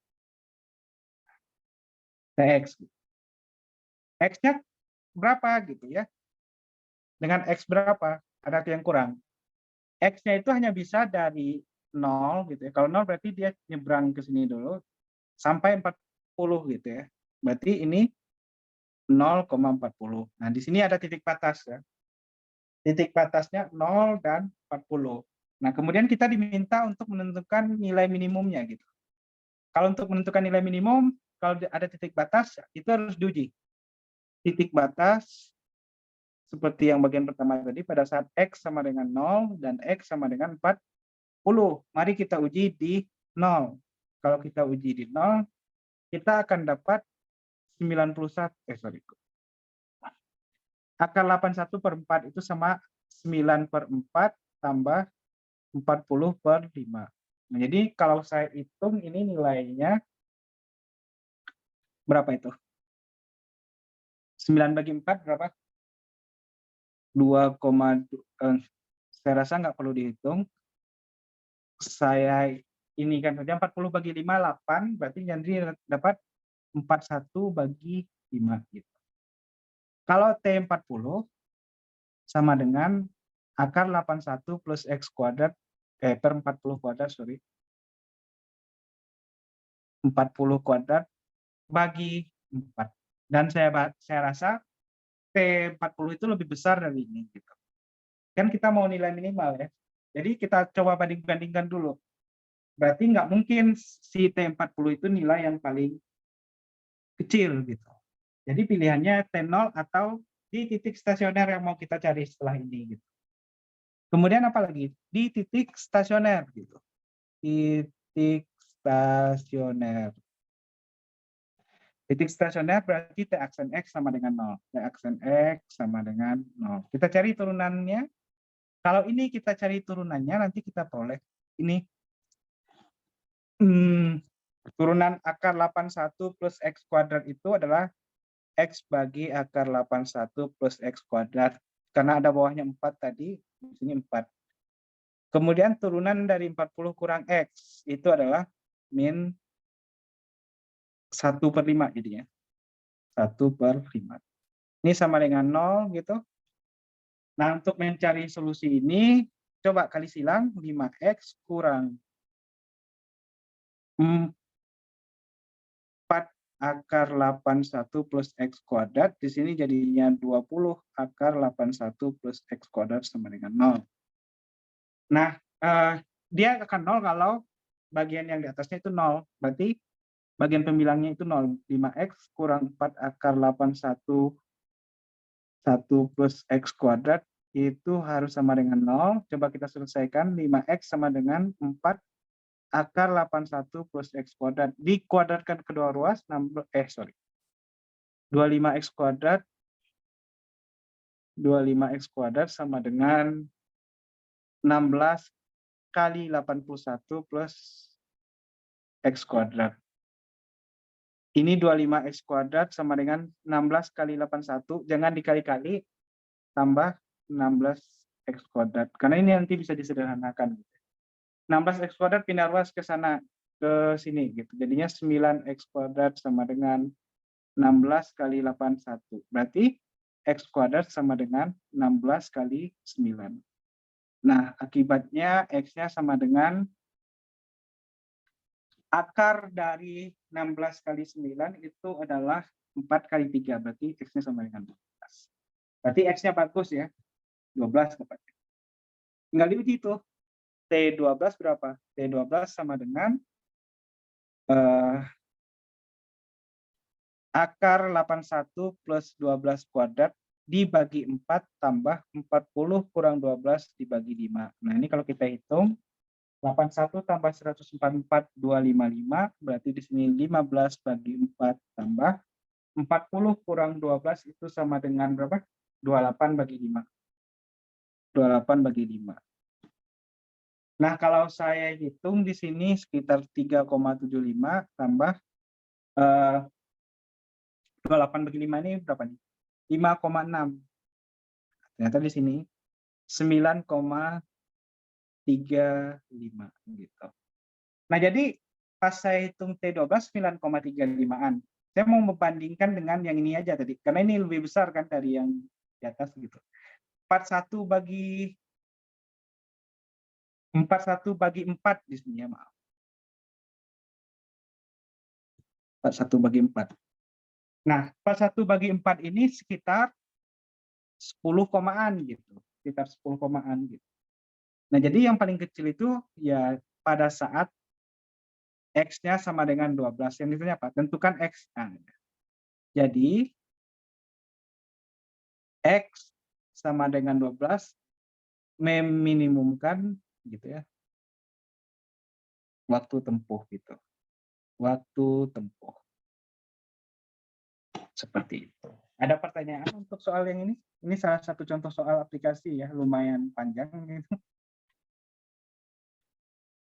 TX. X-nya berapa gitu ya. Dengan X berapa? Ada yang kurang. X-nya itu hanya bisa dari 0 gitu ya. Kalau 0 berarti dia nyebrang ke sini dulu sampai 40 gitu ya. Berarti ini 0,40. Nah, di sini ada titik batas ya. Titik batasnya 0 dan 40. Nah, kemudian kita diminta untuk menentukan nilai minimumnya gitu. Kalau untuk menentukan nilai minimum, kalau ada titik batas, itu harus diuji. Titik batas seperti yang bagian pertama tadi pada saat X sama dengan 0 dan X sama dengan 40. Mari kita uji di 0. Kalau kita uji di 0, kita akan dapat 91, akar 81 per 4 itu sama 9 per 4 tambah 40 per 5. Nah, jadi kalau saya hitung ini nilainya berapa itu? 9 bagi 4 berapa? 2, saya rasa nggak perlu dihitung. Saya ini kan saja 40 bagi 5, 8, berarti jadi dapat 41 bagi 5 gitu. Kalau T40 sama dengan akar 81 plus X kuadrat, per 40 kuadrat, 40 kuadrat bagi 4. Dan saya rasa T40 itu lebih besar dari ini gitu. Kan kita mau nilai minimal ya. Jadi kita coba banding-bandingkan dulu. Berarti nggak mungkin si T40 itu nilai yang paling kecil gitu. Jadi pilihannya T0 atau di titik stasioner yang mau kita cari setelah ini gitu. Kemudian apa lagi? Di titik stasioner gitu. Titik stasioner. Titik stasioner berarti T aksen X sama dengan 0. T aksen X sama dengan 0. Kita cari turunannya. Kalau ini kita cari turunannya, nanti kita peroleh ini. Turunan akar 81 plus X kuadrat itu adalah X bagi akar 81 plus X kuadrat. Karena ada bawahnya 4 tadi, Di sini 4. Kemudian turunan dari 40 kurang X itu adalah min 1/5 jadinya. 1/5. Ini sama dengan 0 gitu. Nah, untuk mencari solusi ini, coba kali silang 5X kurang 4 akar 81 plus X kuadrat. Di sini jadinya 20 akar 81 plus X kuadrat sama dengan 0. Nah, dia akan 0 kalau bagian yang di atasnya itu 0. Berarti bagian pembilangnya itu 0. 5X kurang 4 akar 81 plus X kuadrat itu harus sama dengan 0. Coba kita selesaikan. 5X sama dengan 4 akar 81 plus X kuadrat. Dikuadratkan kedua ruas, 25X kuadrat. 25X kuadrat sama dengan 16 kali 81 plus X kuadrat. Ini 25X kuadrat sama dengan 16 kali 81. Jangan dikali-kali, tambah 16X kuadrat. Karena ini nanti bisa disederhanakan. 16X kuadrat pindah ruas ke sana, ke sini. Gitu. Jadinya 9X kuadrat sama dengan 16 kali 81. Berarti X kuadrat sama dengan 16 kali 9. Nah, akibatnya X-nya sama dengan akar dari 16 kali 9 itu adalah 4 kali 3. Berarti X-nya sama dengan 12. Berarti X-nya bagus ya. 12 tepatnya. Tinggal diuji itu. T12 berapa? T12 sama dengan akar 81 plus 12 kuadrat dibagi 4 tambah 40 kurang 12 dibagi 5. Nah, ini kalau kita hitung 81 tambah 144 255 berarti di sini 15 bagi 4 tambah 40 kurang 12 itu sama dengan berapa? 28 bagi 5. 28 bagi 5. Nah, kalau saya hitung di sini sekitar 3,75 tambah 28 bagi 5 ini berapa nih? 5,6. Ternyata di sini 9,35 gitu. Nah, jadi pas saya hitung T12 9,35-an. Saya mau membandingkan dengan yang ini aja tadi, karena ini lebih besar kan dari yang di atas gitu. 41 bagi 4 di sini ya, maaf. 41 bagi 4. Nah, 41 bagi 4 ini sekitar 10 komaan gitu. Sekitar 10 komaan gitu. Nah, jadi yang paling kecil itu ya pada saat X-nya sama dengan 12. Yang ditanya apa? Tentukan X. Nah, jadi X sama dengan 12 meminimumkan gitu ya waktu tempuh gitu. Waktu tempuh. Seperti itu. Ada pertanyaan untuk soal yang ini? Ini salah satu contoh soal aplikasi ya, lumayan panjang gitu.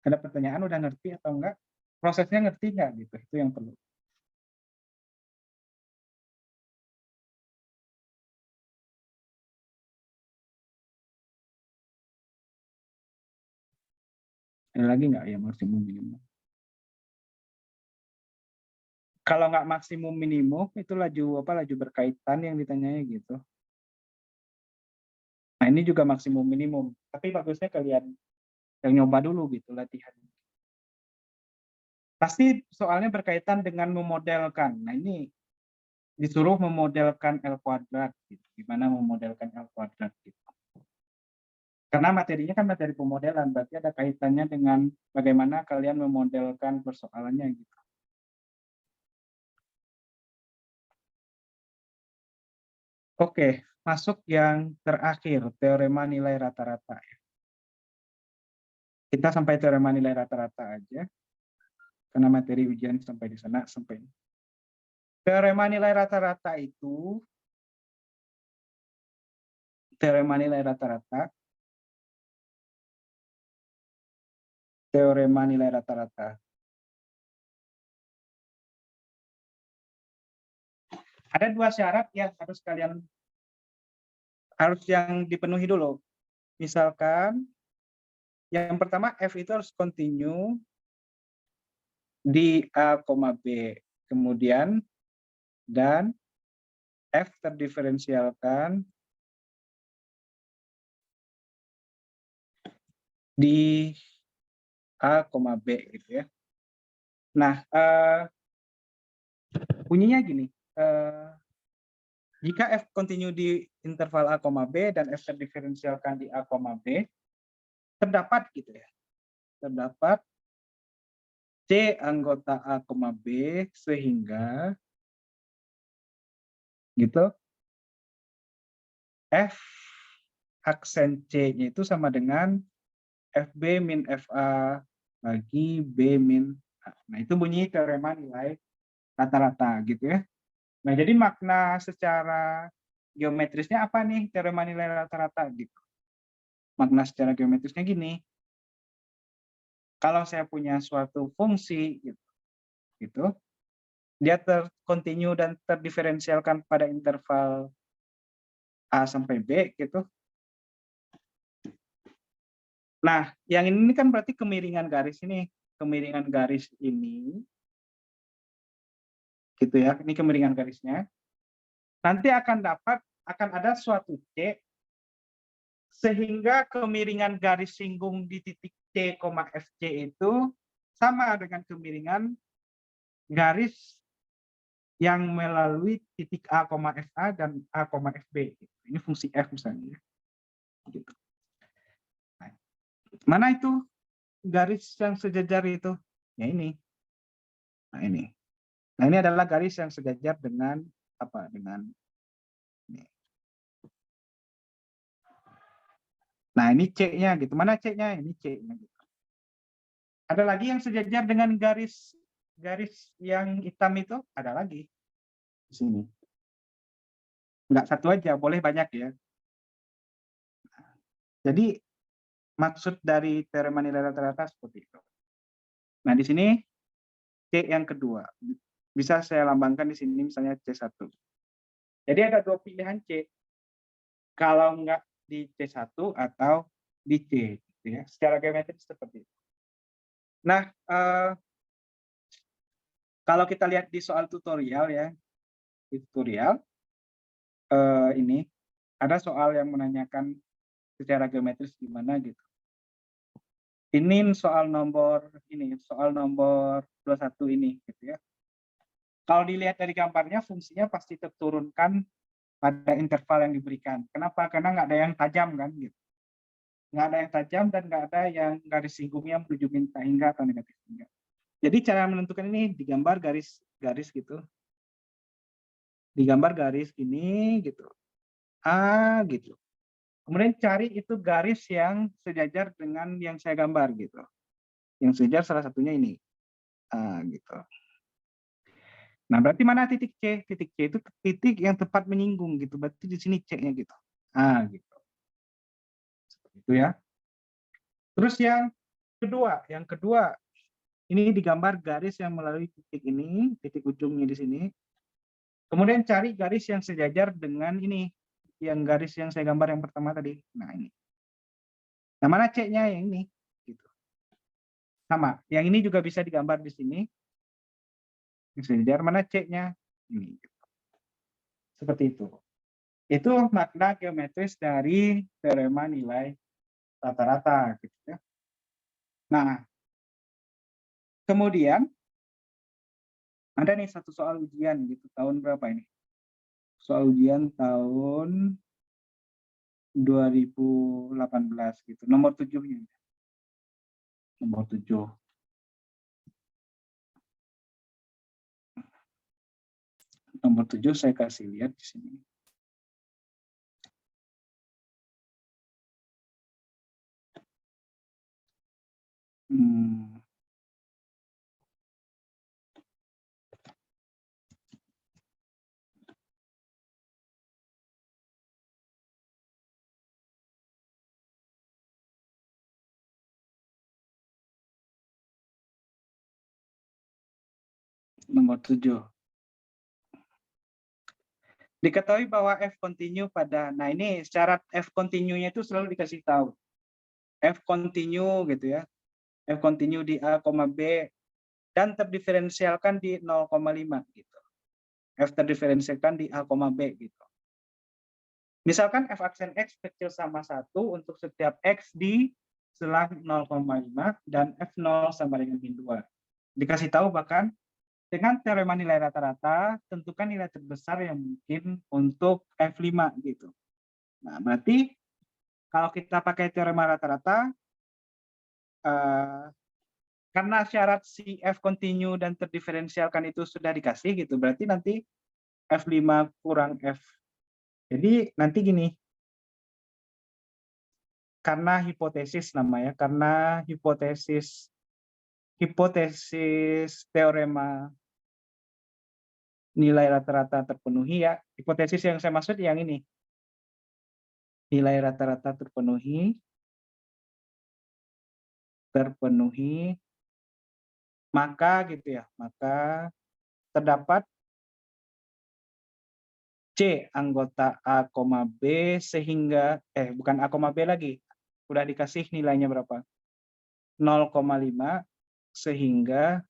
Ada pertanyaan, udah ngerti atau enggak? Prosesnya ngerti nggak gitu? Itu yang perlu. Ada lagi nggak yang maksimum minimum? Kalau nggak maksimum minimum itu laju berkaitan yang ditanyanya gitu. Nah, ini juga maksimum minimum. Tapi bagusnya kalian yang nyoba dulu gitu latihan. Pasti soalnya berkaitan dengan memodelkan. Nah, ini disuruh memodelkan L kuadrat gitu. Gimana memodelkan L kuadrat gitu. Karena materinya kan materi pemodelan, berarti ada kaitannya dengan bagaimana kalian memodelkan persoalannya gitu. Oke, masuk yang terakhir, teorema nilai rata-rata. Kita sampai teorema nilai rata-rata aja, karena materi ujian sampai di sana. Teorema nilai rata-rata itu, teorema nilai rata-rata, teorema nilai rata-rata. Ada dua syarat yang harus yang dipenuhi dulu. misalkan yang pertama F itu harus continue di A, B. Kemudian dan F terdiferensialkan di A, B gitu ya. Nah, bunyinya gini. Jika F continue di interval A, B dan F terdiferensialkan di A, B, terdapat gitu ya. Terdapat C anggota A, B sehingga gitu F aksen C-nya itu sama dengan FB min FA bagi B min A. Nah, itu bunyi teorema nilai rata-rata gitu ya. Nah, jadi makna secara geometrisnya apa nih teorema nilai rata-rata gitu. Makna secara geometrisnya gini. Kalau saya punya suatu fungsi gitu, dia terkontinu dan terdiferensialkan pada interval A sampai B gitu. Nah, yang ini kan berarti kemiringan garis ini, kemiringan garis ini gitu ya. Ini kemiringan garisnya. Nanti akan ada suatu C sehingga kemiringan garis singgung di titik C, FC itu sama dengan kemiringan garis yang melalui titik A, FA dan A, FB. Ini fungsi F misalnya. Gitu. Nah, mana itu garis yang sejajar itu? Ya ini. Nah ini. Nah ini adalah garis yang sejajar dengan apa? Dengan ini. Nah ini C-nya gitu. Mana C-nya? Ini C-nya gitu. Ada lagi yang sejajar dengan garis yang hitam itu? Ada lagi di sini. Enggak satu aja, boleh banyak ya. Jadi maksud dari teorema nilai rata-rata seperti itu. Nah di sini C yang kedua. Bisa saya lambangkan di sini misalnya C1. Jadi ada dua pilihan C. Kalau enggak di C1 atau di C. Gitu ya. Secara geometris seperti itu. Nah, kalau kita lihat di soal tutorial ya, di tutorial ini ada soal yang menanyakan secara geometris gimana gitu. Ini soal nomor 21 ini gitu ya. Kalau dilihat dari gambarnya fungsinya pasti terturunkan pada interval yang diberikan. Kenapa? Karena nggak ada yang tajam kan gitu. Nggak ada yang tajam dan nggak ada yang garis singgungnya menuju minta hingga atau negatif hingga. Jadi cara menentukan ini digambar garis gitu. Digambar garis ini gitu. A gitu. Kemudian cari itu garis yang sejajar dengan yang saya gambar gitu. Yang sejajar salah satunya ini. A gitu. Nah, berarti mana titik C? Titik C itu titik yang tepat menyinggung gitu. Berarti di sini C-nya gitu. A gitu. Seperti itu ya. Terus yang kedua ini digambar garis yang melalui titik ini, titik ujungnya di sini. Kemudian cari garis yang sejajar dengan ini, yang garis yang saya gambar yang pertama tadi. Nah, ini. Nah, mana C-nya yang ini? Gitu. Sama, yang ini juga bisa digambar di sini. Yang sejajar mana C-nya? Ini. Seperti itu. Itu makna geometris dari teorema nilai rata-rata gitu ya. Nah, kemudian ada nih satu soal ujian gitu tahun berapa ini? Soal ujian tahun 2018 gitu. Nomor 7-nya. Nomor 7. Nomor 7 saya kasih lihat di sini. Hmm. Nomor 7. Diketahui bahwa F continue pada, nah ini syarat F continue-nya itu selalu dikasih tahu. F continue gitu ya. F continue di A, B dan terdiferensialkan di 0,5 gitu. F terdiferensialkan di A, B gitu. Misalkan F aksen X kecil sama 1 untuk setiap X di selang 0,5 dan F0 sama dengan min 2. Dikasih tahu bahkan dengan teorema nilai rata-rata, tentukan nilai terbesar yang mungkin untuk F5 gitu. Nah, berarti kalau kita pakai teorema rata-rata, karena syarat si F continue dan terdiferensialkan itu sudah dikasih gitu, berarti nanti F5 kurang F. Jadi nanti gini, karena hipotesis namanya, karena hipotesis teorema nilai rata-rata terpenuhi ya. Hipotesis yang saya maksud yang ini. Nilai rata-rata terpenuhi, maka gitu ya, maka terdapat C anggota A, B sehingga bukan A, B lagi. Udah dikasih nilainya berapa? 0,5 sehingga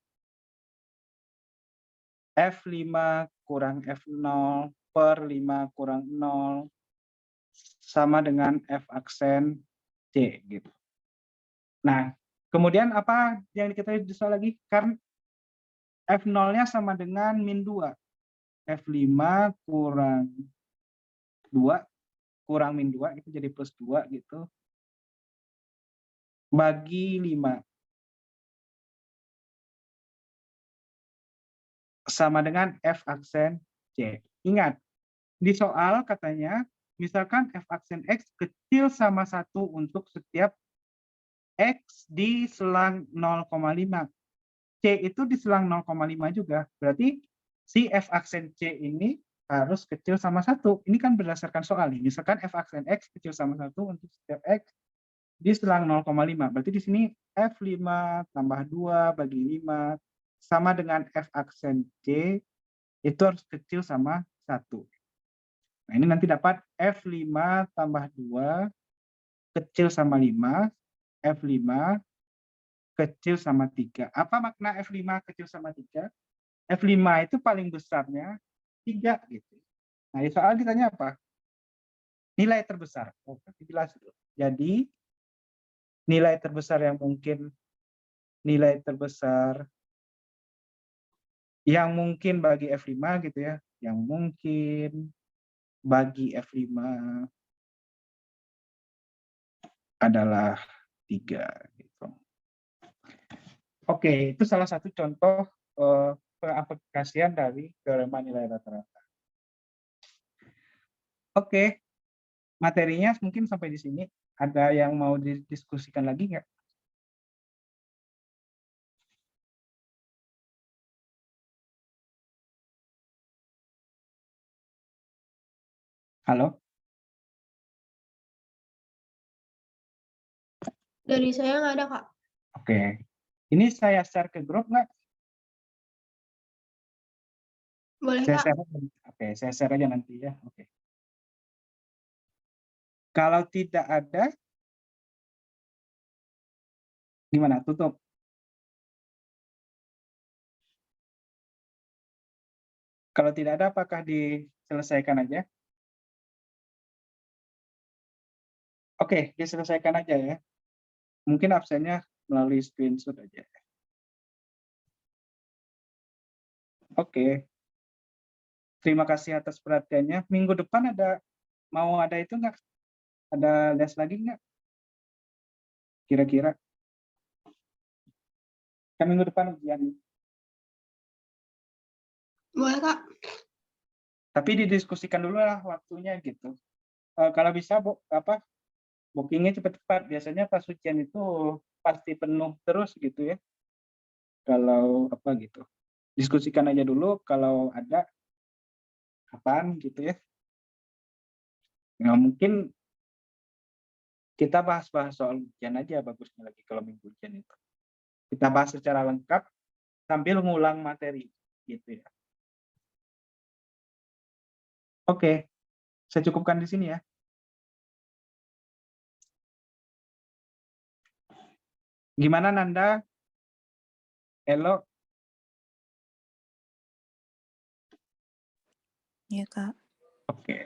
F5 kurang F0 per 5 kurang 0 sama dengan F aksen C gitu. Nah, kemudian apa yang diketahui bisa lagi? Karena F0-nya sama dengan min 2. F5 kurang 2 kurang min 2 itu jadi plus 2 gitu. Bagi 5. Sama dengan F aksen C. Ingat, di soal katanya, misalkan F aksen X kecil sama 1 untuk setiap X di selang 0,5. C itu di selang 0,5 juga. Berarti si F aksen C ini harus kecil sama 1. Ini kan berdasarkan soal nih. Misalkan F aksen X kecil sama 1 untuk setiap X di selang 0,5. Berarti di sini F5 tambah 2 bagi 5 sama dengan F aksen C itu harus kecil sama 1. Nah, ini nanti dapat F5 tambah 2 kecil sama 5, F5 kecil sama 3. Apa makna F5 kecil sama 3? F5 itu paling besarnya 3 gitu. Nah, di soal ditanya apa? Nilai terbesar. Oh, jelas itu. Jadi nilai terbesar yang mungkin bagi F5 gitu ya. Yang mungkin bagi F5 adalah 3 gitu. Oke, itu salah satu contoh pengaplikasian dari teorema nilai rata-rata. Oke, materinya mungkin sampai di sini. Ada yang mau didiskusikan lagi nggak? Halo?
Dari saya nggak ada, Kak.
Oke. Ini saya share ke grup nggak?
Boleh,
Saya
Kak.
share. Oke, saya share aja nanti ya. Oke. Kalau tidak ada, gimana? Tutup. Kalau tidak ada, apakah diselesaikan aja? Oke, diselesaikan aja ya. Mungkin absennya melalui screenshot aja. Oke. Terima kasih atas perhatiannya. Minggu depan mau ada itu nggak? Ada les lagi nggak? Kira-kira? Kan minggu depan ujian.
Boleh, Kak.
Tapi didiskusikan dulu lah waktunya gitu. Kalau bisa, bookingnya cepat-cepat. Biasanya pas ujian itu pasti penuh terus gitu ya. Kalau gitu. Diskusikan aja dulu kalau ada kapan gitu ya. Nah, mungkin kita bahas-bahas soal ujian aja bagusnya lagi kalau minggu ujian itu. Kita bahas secara lengkap sambil ngulang materi gitu ya. Oke, saya cukupkan di sini ya. Gimana Nanda? Elo?
Iya, Kak.
Oke.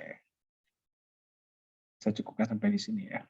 Saya cukupkan sampai di sini ya.